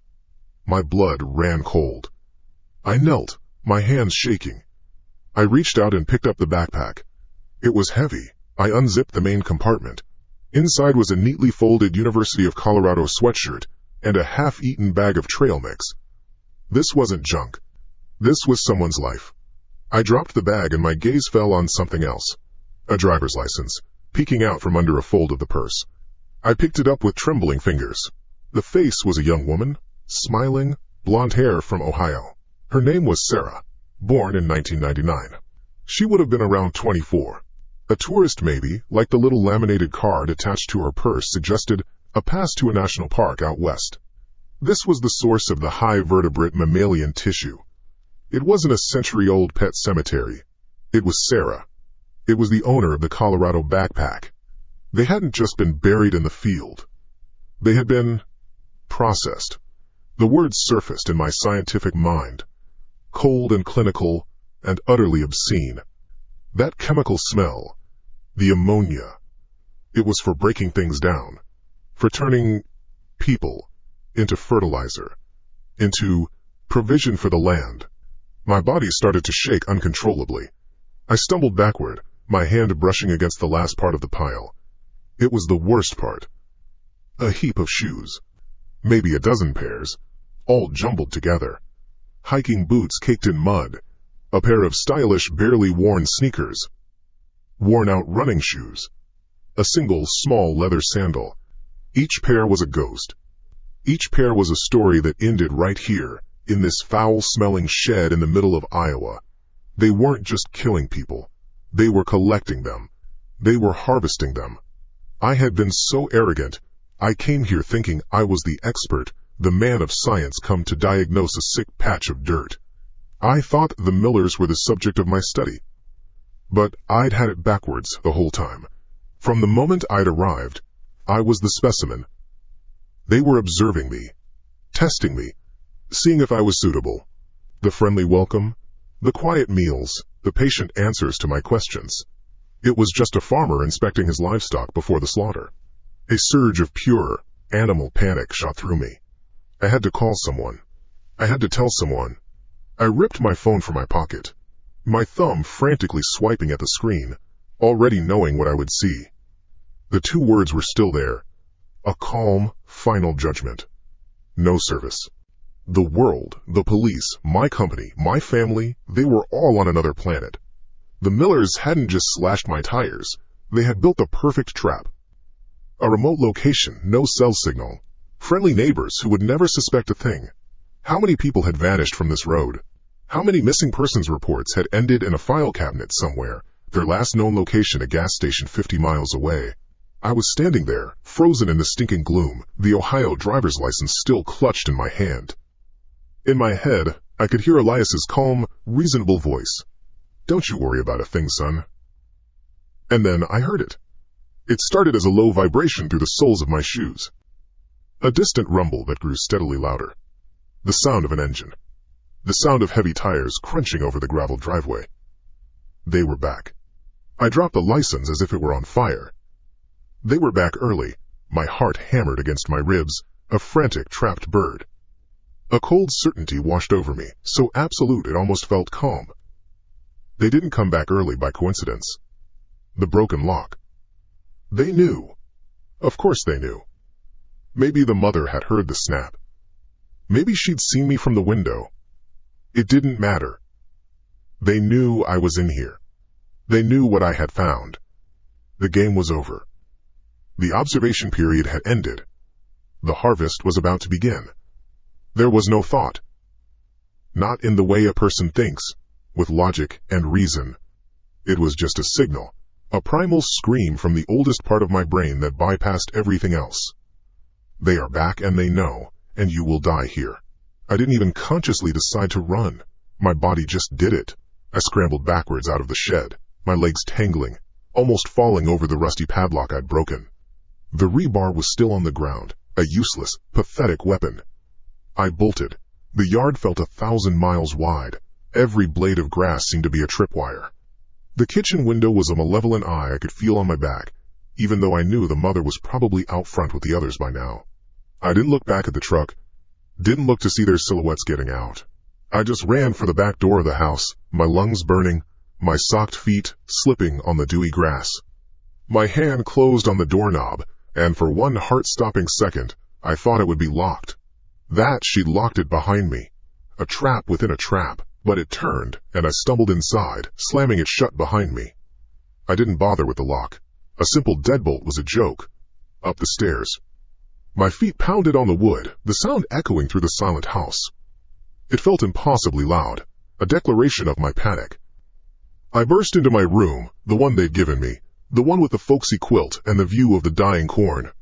My blood ran cold. I knelt, my hands shaking. I reached out and picked up the backpack. It was heavy. I unzipped the main compartment. Inside was a neatly folded University of Colorado sweatshirt and a half-eaten bag of trail mix. This wasn't junk. This was someone's life. I dropped the bag and my gaze fell on something else. A driver's license, peeking out from under a fold of the purse. I picked it up with trembling fingers. The face was a young woman, smiling, blonde hair from Ohio. Her name was Sarah, born in 1999. She would have been around 24. A tourist maybe, like the little laminated card attached to her purse suggested, a pass to a national park out west. This was the source of the high vertebrate mammalian tissue. It wasn't a century-old pet cemetery. It was Sarah. It was the owner of the Colorado backpack. They hadn't just been buried in the field. They had been processed. The words surfaced in my scientific mind. Cold and clinical and utterly obscene. That chemical smell, the ammonia, it was for breaking things down, for turning people into fertilizer, into provision for the land. My body started to shake uncontrollably. I stumbled backward, my hand brushing against the last part of the pile. It was the worst part. A heap of shoes. Maybe a dozen pairs, all jumbled together. Hiking boots caked in mud. A pair of stylish, barely worn sneakers. Worn-out running shoes. A single, small leather sandal. Each pair was a ghost. Each pair was a story that ended right here, in this foul-smelling shed in the middle of Iowa. They weren't just killing people. They were collecting them. They were harvesting them. I had been so arrogant. I came here thinking I was the expert, the man of science come to diagnose a sick patch of dirt. I thought the Millers were the subject of my study. But I'd had it backwards the whole time. From the moment I'd arrived, I was the specimen. They were observing me, testing me, seeing if I was suitable. The friendly welcome, the quiet meals, the patient answers to my questions. It was just a farmer inspecting his livestock before the slaughter. A surge of pure, animal panic shot through me. I had to call someone. I had to tell someone. I ripped my phone from my pocket, my thumb frantically swiping at the screen, already knowing what I would see. The two words were still there. A calm, final judgment. No service. The world, the police, my company, my family, they were all on another planet. The Millers hadn't just slashed my tires, they had built the perfect trap. A remote location, no cell signal, friendly neighbors who would never suspect a thing. How many people had vanished from this road? How many missing persons reports had ended in a file cabinet somewhere, their last known location a gas station 50 miles away? I was standing there, frozen in the stinking gloom, the Ohio driver's license still clutched in my hand. In my head, I could hear Elias's calm, reasonable voice. "Don't you worry about a thing, son." And then I heard it. It started as a low vibration through the soles of my shoes. A distant rumble that grew steadily louder. The sound of an engine. The sound of heavy tires crunching over the gravel driveway. They were back. I dropped the license as if it were on fire. They were back early, my heart hammered against my ribs, a frantic, trapped bird. A cold certainty washed over me, so absolute it almost felt calm. They didn't come back early by coincidence. The broken lock. They knew. Of course they knew. Maybe the mother had heard the snap. Maybe she'd seen me from the window. It didn't matter. They knew I was in here. They knew what I had found. The game was over. The observation period had ended. The harvest was about to begin. There was no thought. Not in the way a person thinks, with logic and reason. It was just a signal, a primal scream from the oldest part of my brain that bypassed everything else. They are back and they know, and you will die here. I didn't even consciously decide to run. My body just did it. I scrambled backwards out of the shed, my legs tangling, almost falling over the rusty padlock I'd broken. The rebar was still on the ground, a useless, pathetic weapon. I bolted. The yard felt 1,000 miles wide. Every blade of grass seemed to be a tripwire. The kitchen window was a malevolent eye I could feel on my back, even though I knew the mother was probably out front with the others by now. I didn't look back at the truck, didn't look to see their silhouettes getting out. I just ran for the back door of the house, my lungs burning, my socked feet slipping on the dewy grass. My hand closed on the doorknob, and for one heart-stopping second, I thought it would be locked. That she'd locked it behind me. A trap within a trap, but it turned, and I stumbled inside, slamming it shut behind me. I didn't bother with the lock. A simple deadbolt was a joke. Up the stairs. My feet pounded on the wood, the sound echoing through the silent house. It felt impossibly loud, a declaration of my panic. I burst into my room, the one they'd given me, the one with the folksy quilt and the view of the dying corn.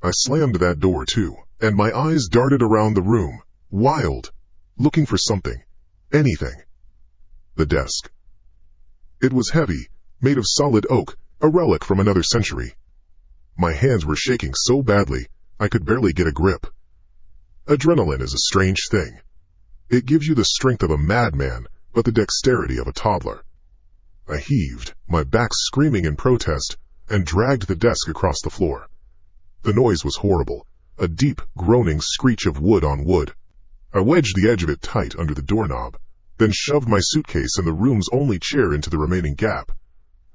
I slammed that door too, and my eyes darted around the room, wild, looking for something, anything. The desk. It was heavy, made of solid oak, a relic from another century. My hands were shaking so badly, I could barely get a grip. Adrenaline is a strange thing. It gives you the strength of a madman, but the dexterity of a toddler. I heaved, my back screaming in protest, and dragged the desk across the floor. The noise was horrible, a deep, groaning screech of wood on wood. I wedged the edge of it tight under the doorknob, then shoved my suitcase and the room's only chair into the remaining gap.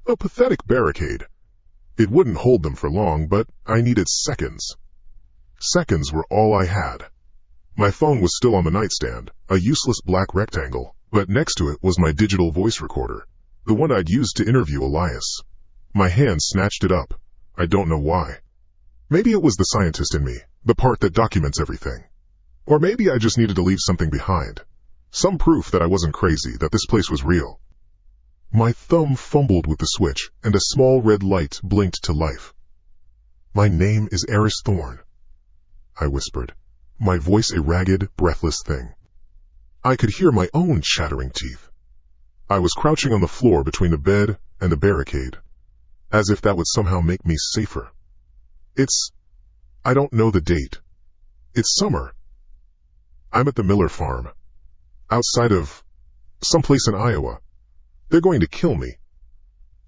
A pathetic barricade. It wouldn't hold them for long, but I needed seconds. Seconds were all I had. My phone was still on the nightstand, a useless black rectangle, but next to it was my digital voice recorder, the one I'd used to interview Elias. My hand snatched it up. I don't know why. Maybe it was the scientist in me, the part that documents everything. Or maybe I just needed to leave something behind. Some proof that I wasn't crazy, that this place was real. My thumb fumbled with the switch, and a small red light blinked to life. "My name is Eris Thorne," I whispered, my voice a ragged, breathless thing. I could hear my own chattering teeth. I was crouching on the floor between the bed and the barricade, as if that would somehow make me safer. I don't know the date, It's summer. I'm at the Miller farm, outside of someplace in Iowa. They're going to kill me.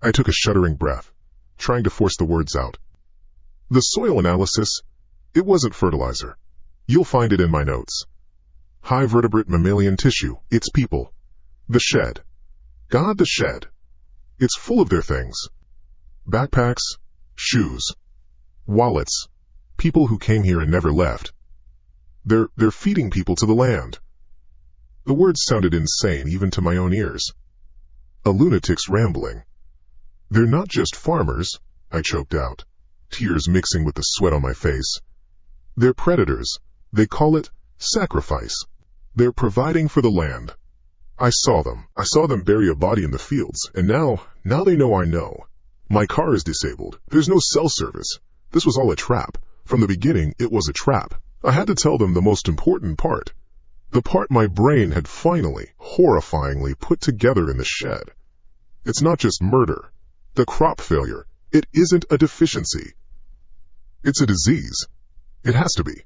I took a shuddering breath, trying to force the words out. The soil analysis, it wasn't fertilizer. You'll find it in my notes. High vertebrate mammalian tissue, it's people. The shed. God, the shed. It's full of their things. Backpacks, shoes, wallets, people who came here and never left. They're feeding people to the land. The words sounded insane even to my own ears. A lunatic's rambling. They're not just farmers, I choked out, tears mixing with the sweat on my face. They're predators. They call it sacrifice. They're providing for the land. I saw them. I saw them bury a body in the fields, and now they know I know. My car is disabled. There's no cell service. This was all a trap. From the beginning, it was a trap. I had to tell them the most important part. The part my brain had finally, horrifyingly put together in the shed. It's not just murder. The crop failure. It isn't a deficiency. It's a disease. It has to be.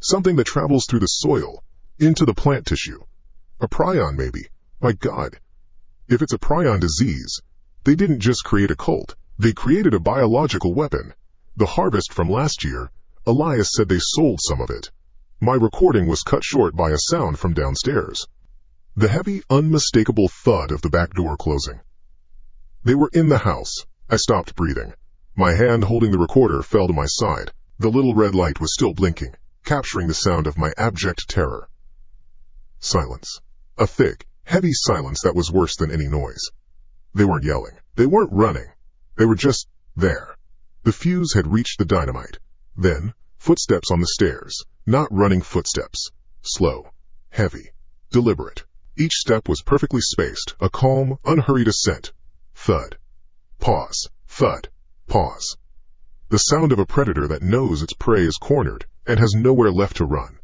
Something that travels through the soil, into the plant tissue. A prion, maybe. My God. If it's a prion disease, they didn't just create a cult. They created a biological weapon. The harvest from last year, Elias said they sold some of it. My recording was cut short by a sound from downstairs. The heavy, unmistakable thud of the back door closing. They were in the house. I stopped breathing. My hand holding the recorder fell to my side. The little red light was still blinking, capturing the sound of my abject terror. Silence. A thick, heavy silence that was worse than any noise. They weren't yelling. They weren't running. They were just there. The fuse had reached the dynamite. Then, footsteps on the stairs. Not running footsteps. Slow. Heavy. Deliberate. Each step was perfectly spaced, a calm, unhurried ascent. Thud. Pause. Thud. Pause. The sound of a predator that knows its prey is cornered and has nowhere left to run.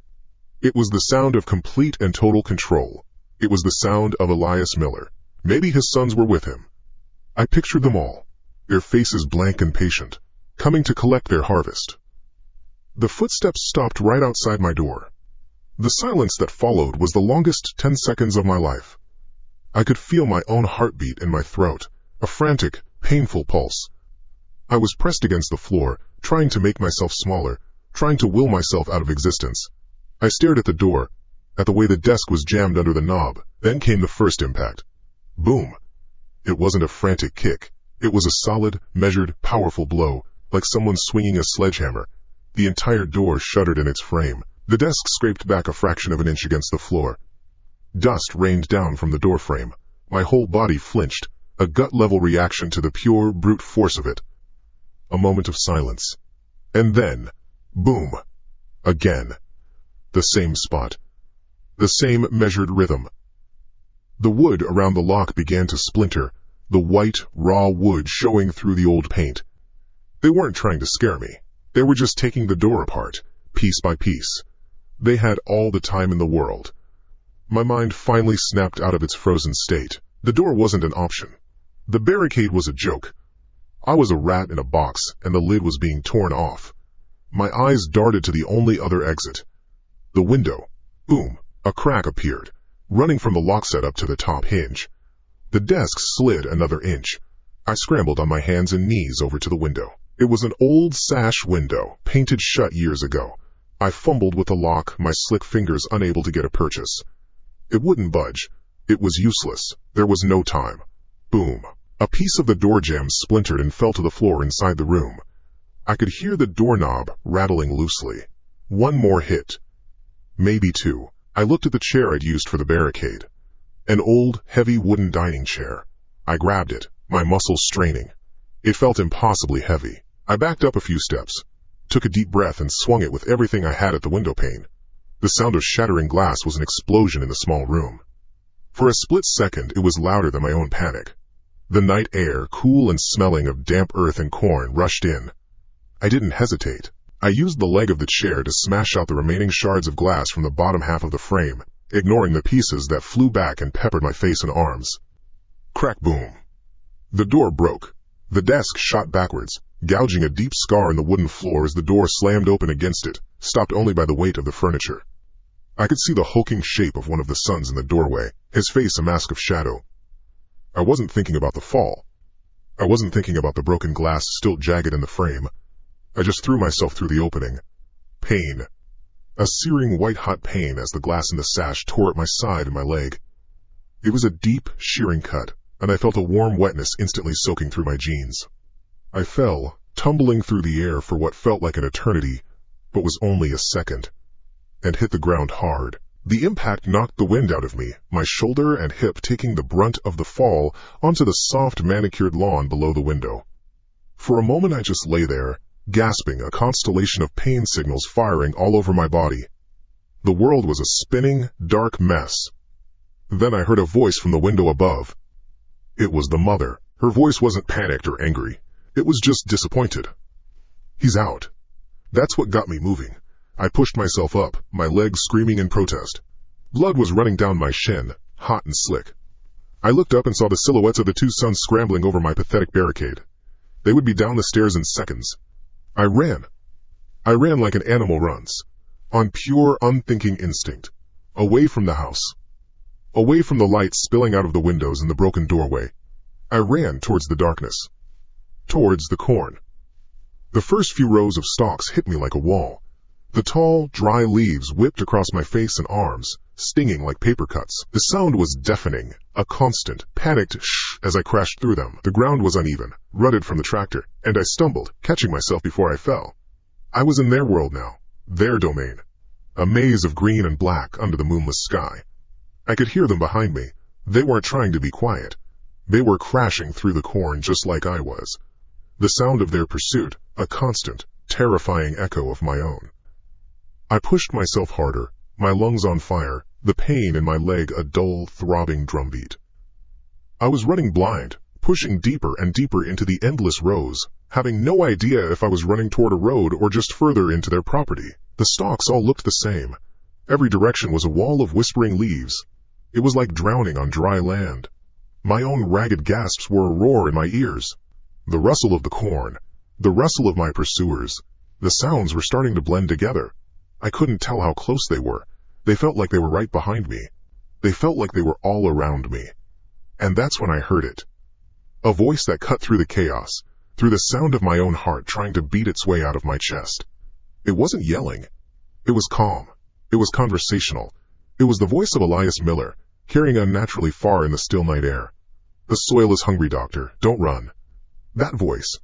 It was the sound of complete and total control. It was the sound of Elias Miller. Maybe his sons were with him. I pictured them all, their faces blank and patient, coming to collect their harvest. The footsteps stopped right outside my door. The silence that followed was the longest 10 seconds of my life. I could feel my own heartbeat in my throat, a frantic, painful pulse. I was pressed against the floor, trying to make myself smaller, trying to will myself out of existence. I stared at the door, at the way the desk was jammed under the knob. Then came the first impact. Boom. It wasn't a frantic kick. It was a solid, measured, powerful blow, like someone swinging a sledgehammer. The entire door shuddered in its frame. The desk scraped back a fraction of an inch against the floor. Dust rained down from the doorframe. My whole body flinched, a gut-level reaction to the pure, brute force of it. A moment of silence. And then, boom. Again. The same spot. The same measured rhythm. The wood around the lock began to splinter, the white, raw wood showing through the old paint. They weren't trying to scare me. They were just taking the door apart, piece by piece. They had all the time in the world. My mind finally snapped out of its frozen state. The door wasn't an option. The barricade was a joke. I was a rat in a box, and the lid was being torn off. My eyes darted to the only other exit. The window. Boom. A crack appeared, running from the lock set up to the top hinge. The desk slid another inch. I scrambled on my hands and knees over to the window. It was an old sash window, painted shut years ago. I fumbled with the lock, my slick fingers unable to get a purchase. It wouldn't budge. It was useless. There was no time. Boom. A piece of the door jamb splintered and fell to the floor inside the room. I could hear the doorknob rattling loosely. One more hit. Maybe two. I looked at the chair I'd used for the barricade. An old, heavy wooden dining chair. I grabbed it, my muscles straining. It felt impossibly heavy. I backed up a few steps, took a deep breath and swung it with everything I had at the window pane. The sound of shattering glass was an explosion in the small room. For a split second, it was louder than my own panic. The night air, cool and smelling of damp earth and corn, rushed in. I didn't hesitate. I used the leg of the chair to smash out the remaining shards of glass from the bottom half of the frame, ignoring the pieces that flew back and peppered my face and arms. Crack, boom. The door broke. The desk shot backwards, gouging a deep scar in the wooden floor as the door slammed open against it. stopped only by the weight of the furniture. I could see the hulking shape of one of the sons in the doorway, his face a mask of shadow. I wasn't thinking about the fall. I wasn't thinking about the broken glass still jagged in the frame. I just threw myself through the opening. Pain. A searing white-hot pain as the glass in the sash tore at my side and my leg. It was a deep, shearing cut, and I felt a warm wetness instantly soaking through my jeans. I fell, tumbling through the air for what felt like an eternity, but was only a second, and hit the ground hard. The impact knocked the wind out of me, my shoulder and hip taking the brunt of the fall onto the soft manicured lawn below the window. For a moment I just lay there, gasping, a constellation of pain signals firing all over my body. The world was a spinning, dark mess. Then I heard a voice from the window above. It was the mother. Her voice wasn't panicked or angry. It was just disappointed. "He's out." That's what got me moving. I pushed myself up, my legs screaming in protest. Blood was running down my shin, hot and slick. I looked up and saw the silhouettes of the two sons scrambling over my pathetic barricade. They would be down the stairs in seconds. I ran. I ran like an animal runs, on pure, unthinking instinct, away from the house, away from the light spilling out of the windows and the broken doorway. I ran towards the darkness, towards the corn. The first few rows of stalks hit me like a wall. The tall, dry leaves whipped across my face and arms, stinging like paper cuts. The sound was deafening, a constant, panicked shh as I crashed through them. The ground was uneven, rutted from the tractor, and I stumbled, catching myself before I fell. I was in their world now, their domain, a maze of green and black under the moonless sky. I could hear them behind me. They weren't trying to be quiet. They were crashing through the corn just like I was. The sound of their pursuit, a constant, terrifying echo of my own. I pushed myself harder, my lungs on fire, the pain in my leg a dull, throbbing drumbeat. I was running blind, pushing deeper and deeper into the endless rows, having no idea if I was running toward a road or just further into their property. The stalks all looked the same. Every direction was a wall of whispering leaves. It was like drowning on dry land. My own ragged gasps were a roar in my ears. The rustle of the corn, the rustle of my pursuers, the sounds were starting to blend together. I couldn't tell how close they were. They felt like they were right behind me. They felt like they were all around me. And that's when I heard it. A voice that cut through the chaos, through the sound of my own heart trying to beat its way out of my chest. It wasn't yelling. It was calm. It was conversational. It was the voice of Elias Miller, carrying unnaturally far in the still night air. "The soil is hungry, doctor. Don't run." That voice.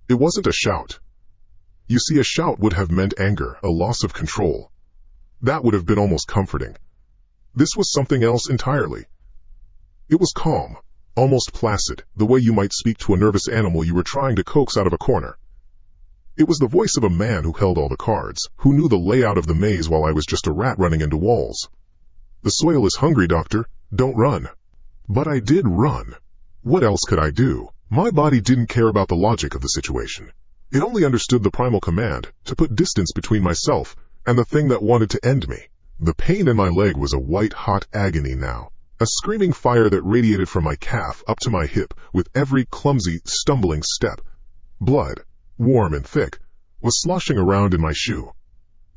It wasn't a shout. You see, a shout would have meant anger, a loss of control. That would have been almost comforting. This was something else entirely. It was calm, almost placid, the way you might speak to a nervous animal you were trying to coax out of a corner. It was the voice of a man who held all the cards, who knew the layout of the maze while I was just a rat running into walls. "The soil is hungry, doctor. Don't run." But I did run. What else could I do? My body didn't care about the logic of the situation. It only understood the primal command to put distance between myself and the thing that wanted to end me. The pain in my leg was a white-hot agony now, a screaming fire that radiated from my calf up to my hip with every clumsy, stumbling step. Blood, warm and thick, was sloshing around in my shoe.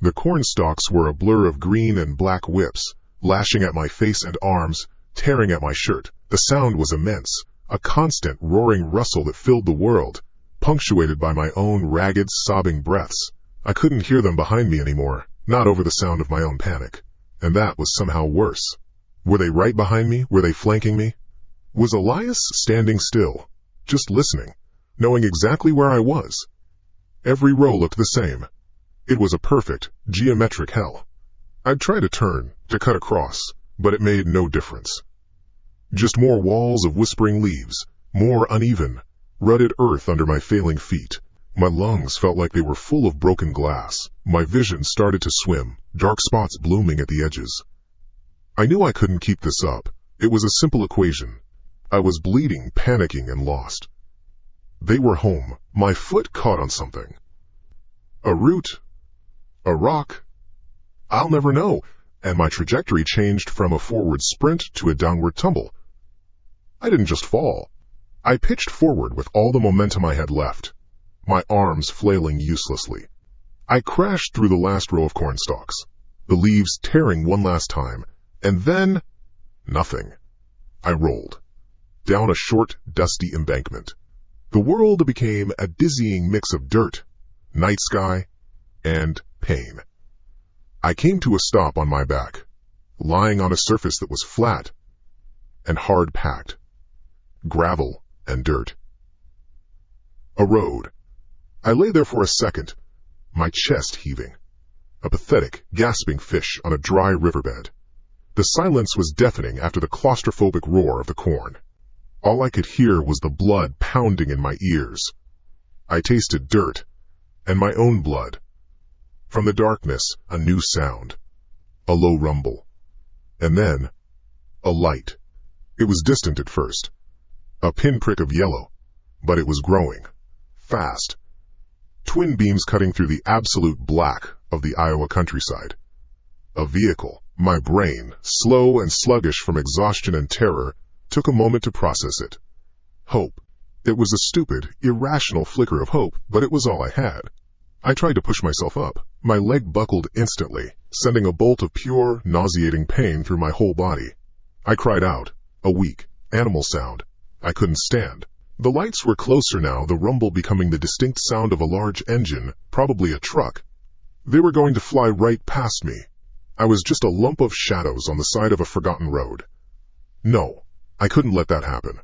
The corn stalks were a blur of green and black whips, lashing at my face and arms, tearing at my shirt. The sound was immense, a constant roaring rustle that filled the world, punctuated by my own ragged, sobbing breaths. I couldn't hear them behind me anymore, not over the sound of my own panic. And that was somehow worse. Were they right behind me? Were they flanking me? Was Elias standing still, just listening, knowing exactly where I was? Every row looked the same. It was a perfect, geometric hell. I'd try to turn, to cut across, but it made no difference. Just more walls of whispering leaves, more uneven, rutted earth under my failing feet. My lungs felt like they were full of broken glass. My vision started to swim, dark spots blooming at the edges. I knew I couldn't keep this up. It was a simple equation. I was bleeding, panicking, and lost. They were home. My foot caught on something. A root? A rock? I'll never know. And my trajectory changed from a forward sprint to a downward tumble. I didn't just fall. I pitched forward with all the momentum I had left, my arms flailing uselessly. I crashed through the last row of cornstalks, the leaves tearing one last time, and then nothing. I rolled down a short, dusty embankment. The world became a dizzying mix of dirt, night sky, and pain. I came to a stop on my back, lying on a surface that was flat and hard-packed, gravel and dirt. A road. I lay there for a second, my chest heaving, a pathetic, gasping fish on a dry riverbed. The silence was deafening after the claustrophobic roar of the corn. All I could hear was the blood pounding in my ears. I tasted dirt and my own blood. From the darkness, a new sound, a low rumble, and then a light. It was distant at first, a pinprick of yellow, but it was growing, fast. Twin beams cutting through the absolute black of the Iowa countryside. A vehicle. My brain, slow and sluggish from exhaustion and terror, took a moment to process it. Hope. It was a stupid, irrational flicker of hope, but it was all I had. I tried to push myself up. My leg buckled instantly, sending a bolt of pure, nauseating pain through my whole body. I cried out, a weak, animal sound. I couldn't stand. The lights were closer now, the rumble becoming the distinct sound of a large engine, probably a truck. They were going to fly right past me. I was just a lump of shadows on the side of a forgotten road. No, I couldn't let that happen.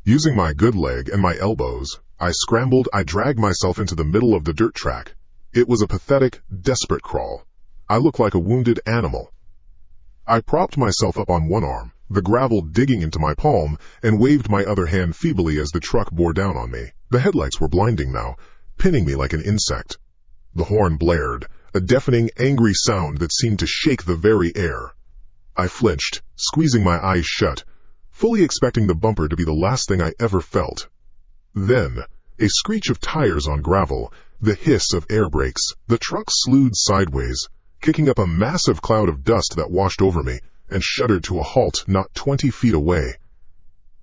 Using my good leg and my elbows, I scrambled. I dragged myself into the middle of the dirt track. It was a pathetic, desperate crawl. I looked like a wounded animal. I propped myself up on one arm, the gravel digging into my palm, and waved my other hand feebly as the truck bore down on me. The headlights were blinding now, pinning me like an insect. The horn blared, a deafening, angry sound that seemed to shake the very air. I flinched, squeezing my eyes shut, fully expecting the bumper to be the last thing I ever felt. Then, a screech of tires on gravel, the hiss of air brakes, the truck slewed sideways, kicking up a massive cloud of dust that washed over me and shuddered to a halt not 20 feet away.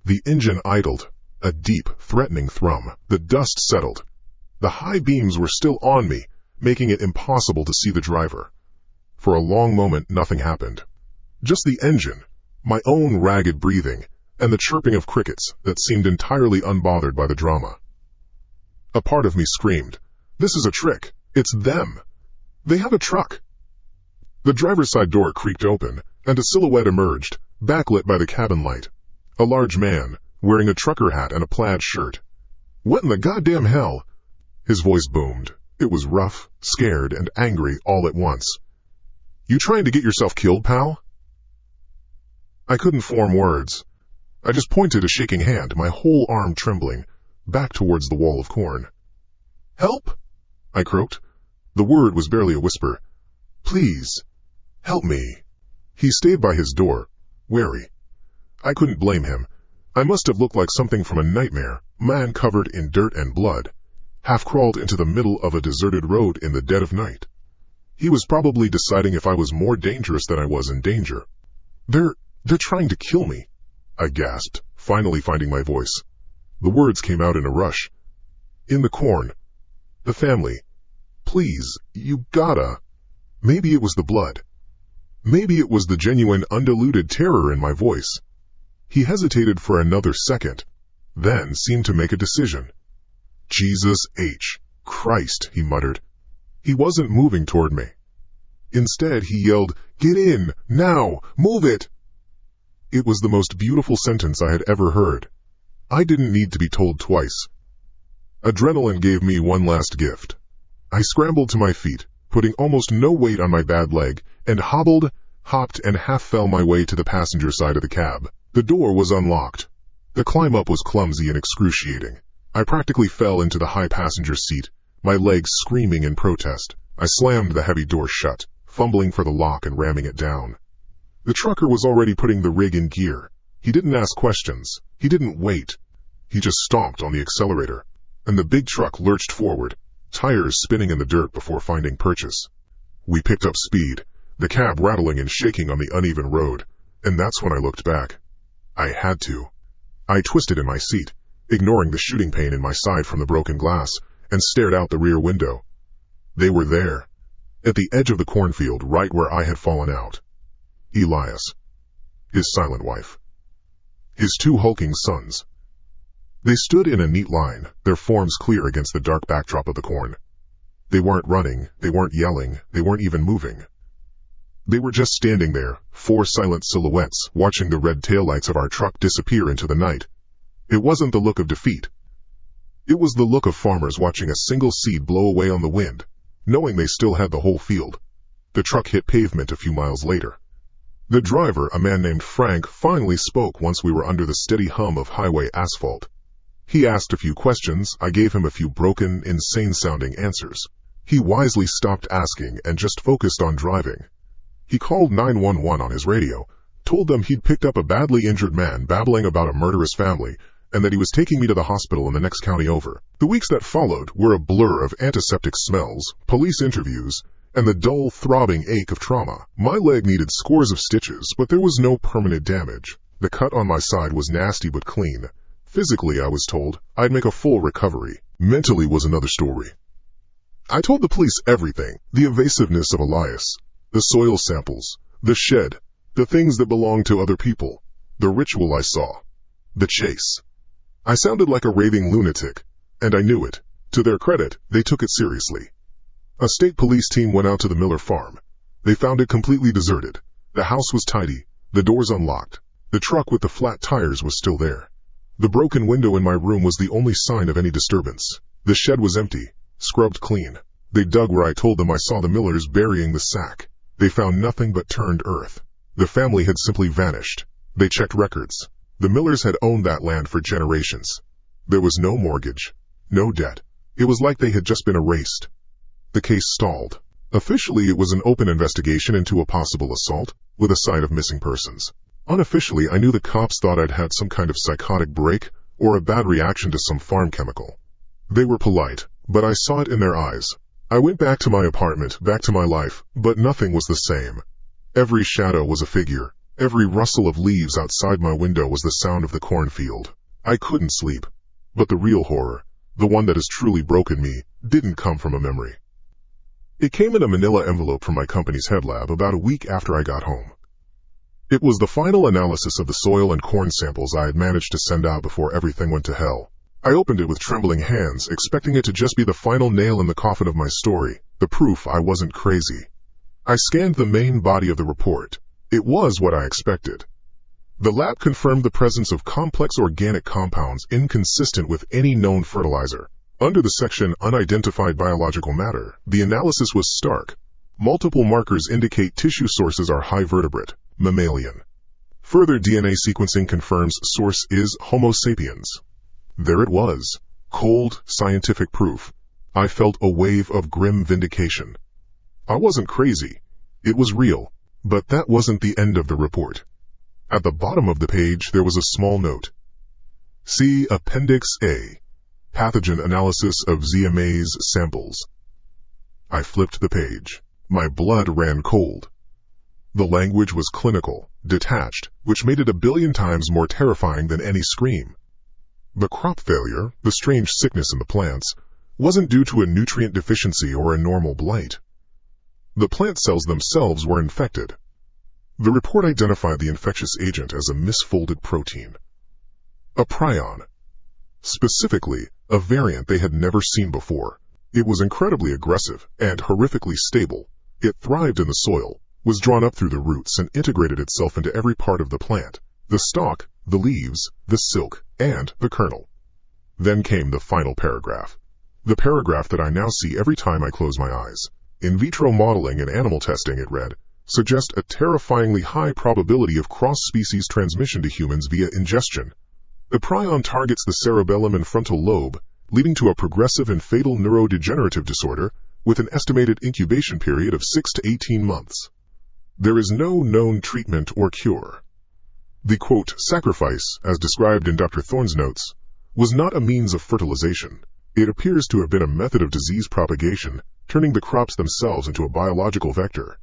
The engine idled, a deep, threatening thrum. The dust settled. The high beams were still on me, making it impossible to see the driver. For a long moment, nothing happened. Just the engine, my own ragged breathing, and the chirping of crickets that seemed entirely unbothered by the drama. A part of me screamed, "This is a trick! It's them! They have a truck!" The driver's side door creaked open, and a silhouette emerged, backlit by the cabin light. A large man, wearing a trucker hat and a plaid shirt. "What in the goddamn hell?" His voice boomed. It was rough, scared, and angry all at once. "You trying to get yourself killed, pal?" I couldn't form words. I just pointed a shaking hand, my whole arm trembling, back towards the wall of corn. "Help!" I croaked. The word was barely a whisper. "Please, help me." He stayed by his door, wary. I couldn't blame him. I must have looked like something from a nightmare, man covered in dirt and blood, half-crawled into the middle of a deserted road in the dead of night. He was probably deciding if I was more dangerous than I was in danger. They're trying to kill me," I gasped, finally finding my voice. The words came out in a rush. "In the corn. The family. Please, you gotta." Maybe it was the blood. Maybe it was the genuine, undiluted terror in my voice. He hesitated for another second, then seemed to make a decision. "Jesus H. Christ," he muttered. He wasn't moving toward me. Instead, he yelled, "Get in! Now! Move it!" It was the most beautiful sentence I had ever heard. I didn't need to be told twice. Adrenaline gave me one last gift. I scrambled to my feet, putting almost no weight on my bad leg, and hobbled, hopped, and half fell my way to the passenger side of the cab. The door was unlocked. The climb up was clumsy and excruciating. I practically fell into the high passenger seat, my legs screaming in protest. I slammed the heavy door shut, fumbling for the lock and ramming it down. The trucker was already putting the rig in gear. He didn't ask questions. He didn't wait. He just stomped on the accelerator, and the big truck lurched forward, tires spinning in the dirt before finding purchase. We picked up speed, the cab rattling and shaking on the uneven road, and that's when I looked back. I had to. I twisted in my seat, ignoring the shooting pain in my side from the broken glass, and stared out the rear window. They were there, at the edge of the cornfield, right where I had fallen out. Elias, his silent wife, his two hulking sons. They stood in a neat line, their forms clear against the dark backdrop of the corn. They weren't running, they weren't yelling, they weren't even moving. They were just standing there, four silent silhouettes, watching the red taillights of our truck disappear into the night. It wasn't the look of defeat. It was the look of farmers watching a single seed blow away on the wind, knowing they still had the whole field. The truck hit pavement a few miles later. The driver, a man named Frank, finally spoke once we were under the steady hum of highway asphalt. He asked a few questions. I gave him a few broken, insane-sounding answers. He wisely stopped asking and just focused on driving. He called 911 on his radio, told them he'd picked up a badly injured man babbling about a murderous family, and that he was taking me to the hospital in the next county over. The weeks that followed were a blur of antiseptic smells, police interviews, and the dull, throbbing ache of trauma. My leg needed scores of stitches, but there was no permanent damage. The cut on my side was nasty but clean. Physically, I was told, I'd make a full recovery. Mentally was another story. I told the police everything, the evasiveness of Elias, the soil samples, the shed, the things that belonged to other people, the ritual I saw, the chase. I sounded like a raving lunatic, and I knew it. To their credit, they took it seriously. A state police team went out to the Miller farm. They found it completely deserted. The house was tidy, the doors unlocked. The truck with the flat tires was still there. The broken window in my room was the only sign of any disturbance. The shed was empty, scrubbed clean. They dug where I told them I saw the Millers burying the sack. They found nothing but turned earth. The family had simply vanished. They checked records. The Millers had owned that land for generations. There was no mortgage, no debt. It was like they had just been erased. The case stalled. Officially, it was an open investigation into a possible assault, with a side of missing persons. Unofficially, I knew the cops thought I'd had some kind of psychotic break or a bad reaction to some farm chemical. They were polite, but I saw it in their eyes. I went back to my apartment, back to my life, but nothing was the same. Every shadow was a figure. Every rustle of leaves outside my window was the sound of the cornfield. I couldn't sleep. But the real horror, the one that has truly broken me, didn't come from a memory. It came in a manila envelope from my company's head lab about a week after I got home. It was the final analysis of the soil and corn samples I had managed to send out before everything went to hell. I opened it with trembling hands, expecting it to just be the final nail in the coffin of my story, the proof I wasn't crazy. I scanned the main body of the report. It was what I expected. The lab confirmed the presence of complex organic compounds inconsistent with any known fertilizer. Under the section Unidentified Biological Matter, the analysis was stark. Multiple markers indicate tissue sources are high vertebrate, mammalian. Further DNA sequencing confirms source is Homo sapiens. There it was, cold, scientific proof. I felt a wave of grim vindication. I wasn't crazy. It was real. But that wasn't the end of the report. At the bottom of the page, there was a small note. See Appendix A, Pathogen Analysis of ZMA's Samples. I flipped the page. My blood ran cold. The language was clinical, detached, which made it 1 billion times more terrifying than any scream. The crop failure, the strange sickness in the plants, wasn't due to a nutrient deficiency or a normal blight. The plant cells themselves were infected. The report identified the infectious agent as a misfolded protein, a prion. Specifically, a variant they had never seen before. It was incredibly aggressive and horrifically stable. It thrived in the soil, was drawn up through the roots and integrated itself into every part of the plant, the stalk, the leaves, the silk, and the kernel. Then came the final paragraph. The paragraph that I now see every time I close my eyes. In vitro modeling and animal testing, it read, suggest a terrifyingly high probability of cross-species transmission to humans via ingestion. The prion targets the cerebellum and frontal lobe, leading to a progressive and fatal neurodegenerative disorder with an estimated incubation period of 6 to 18 months. There is no known treatment or cure. The, quote, sacrifice, as described in Dr. Thorne's notes, was not a means of fertilization. It appears to have been a method of disease propagation, turning the crops themselves into a biological vector.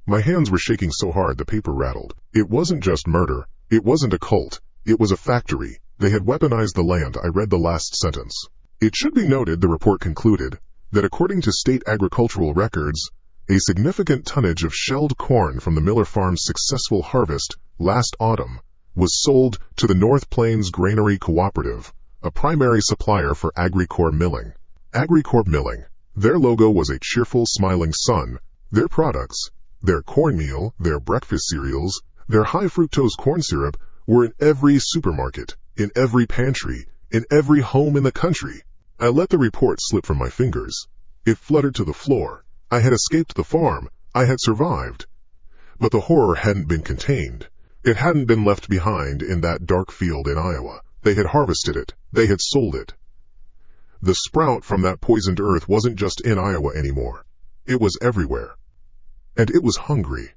My hands were shaking so hard the paper rattled. It wasn't just murder. It wasn't a cult. It was a factory. They had weaponized the land. I read the last sentence. It should be noted, the report concluded, that according to state agricultural records, a significant tonnage of shelled corn from the Miller Farm's successful harvest last autumn was sold to the North Plains Granary Cooperative, a primary supplier for AgriCorp Milling. AgriCorp Milling. Their logo was a cheerful, smiling sun. Their products, their cornmeal, their breakfast cereals, their high-fructose corn syrup were in every supermarket, in every pantry, in every home in the country. I let the report slip from my fingers. It fluttered to the floor. I had escaped the farm. I had survived. But the horror hadn't been contained. It hadn't been left behind in that dark field in Iowa. They had harvested it. They had sold it. The sprout from that poisoned earth wasn't just in Iowa anymore. It was everywhere. And it was hungry.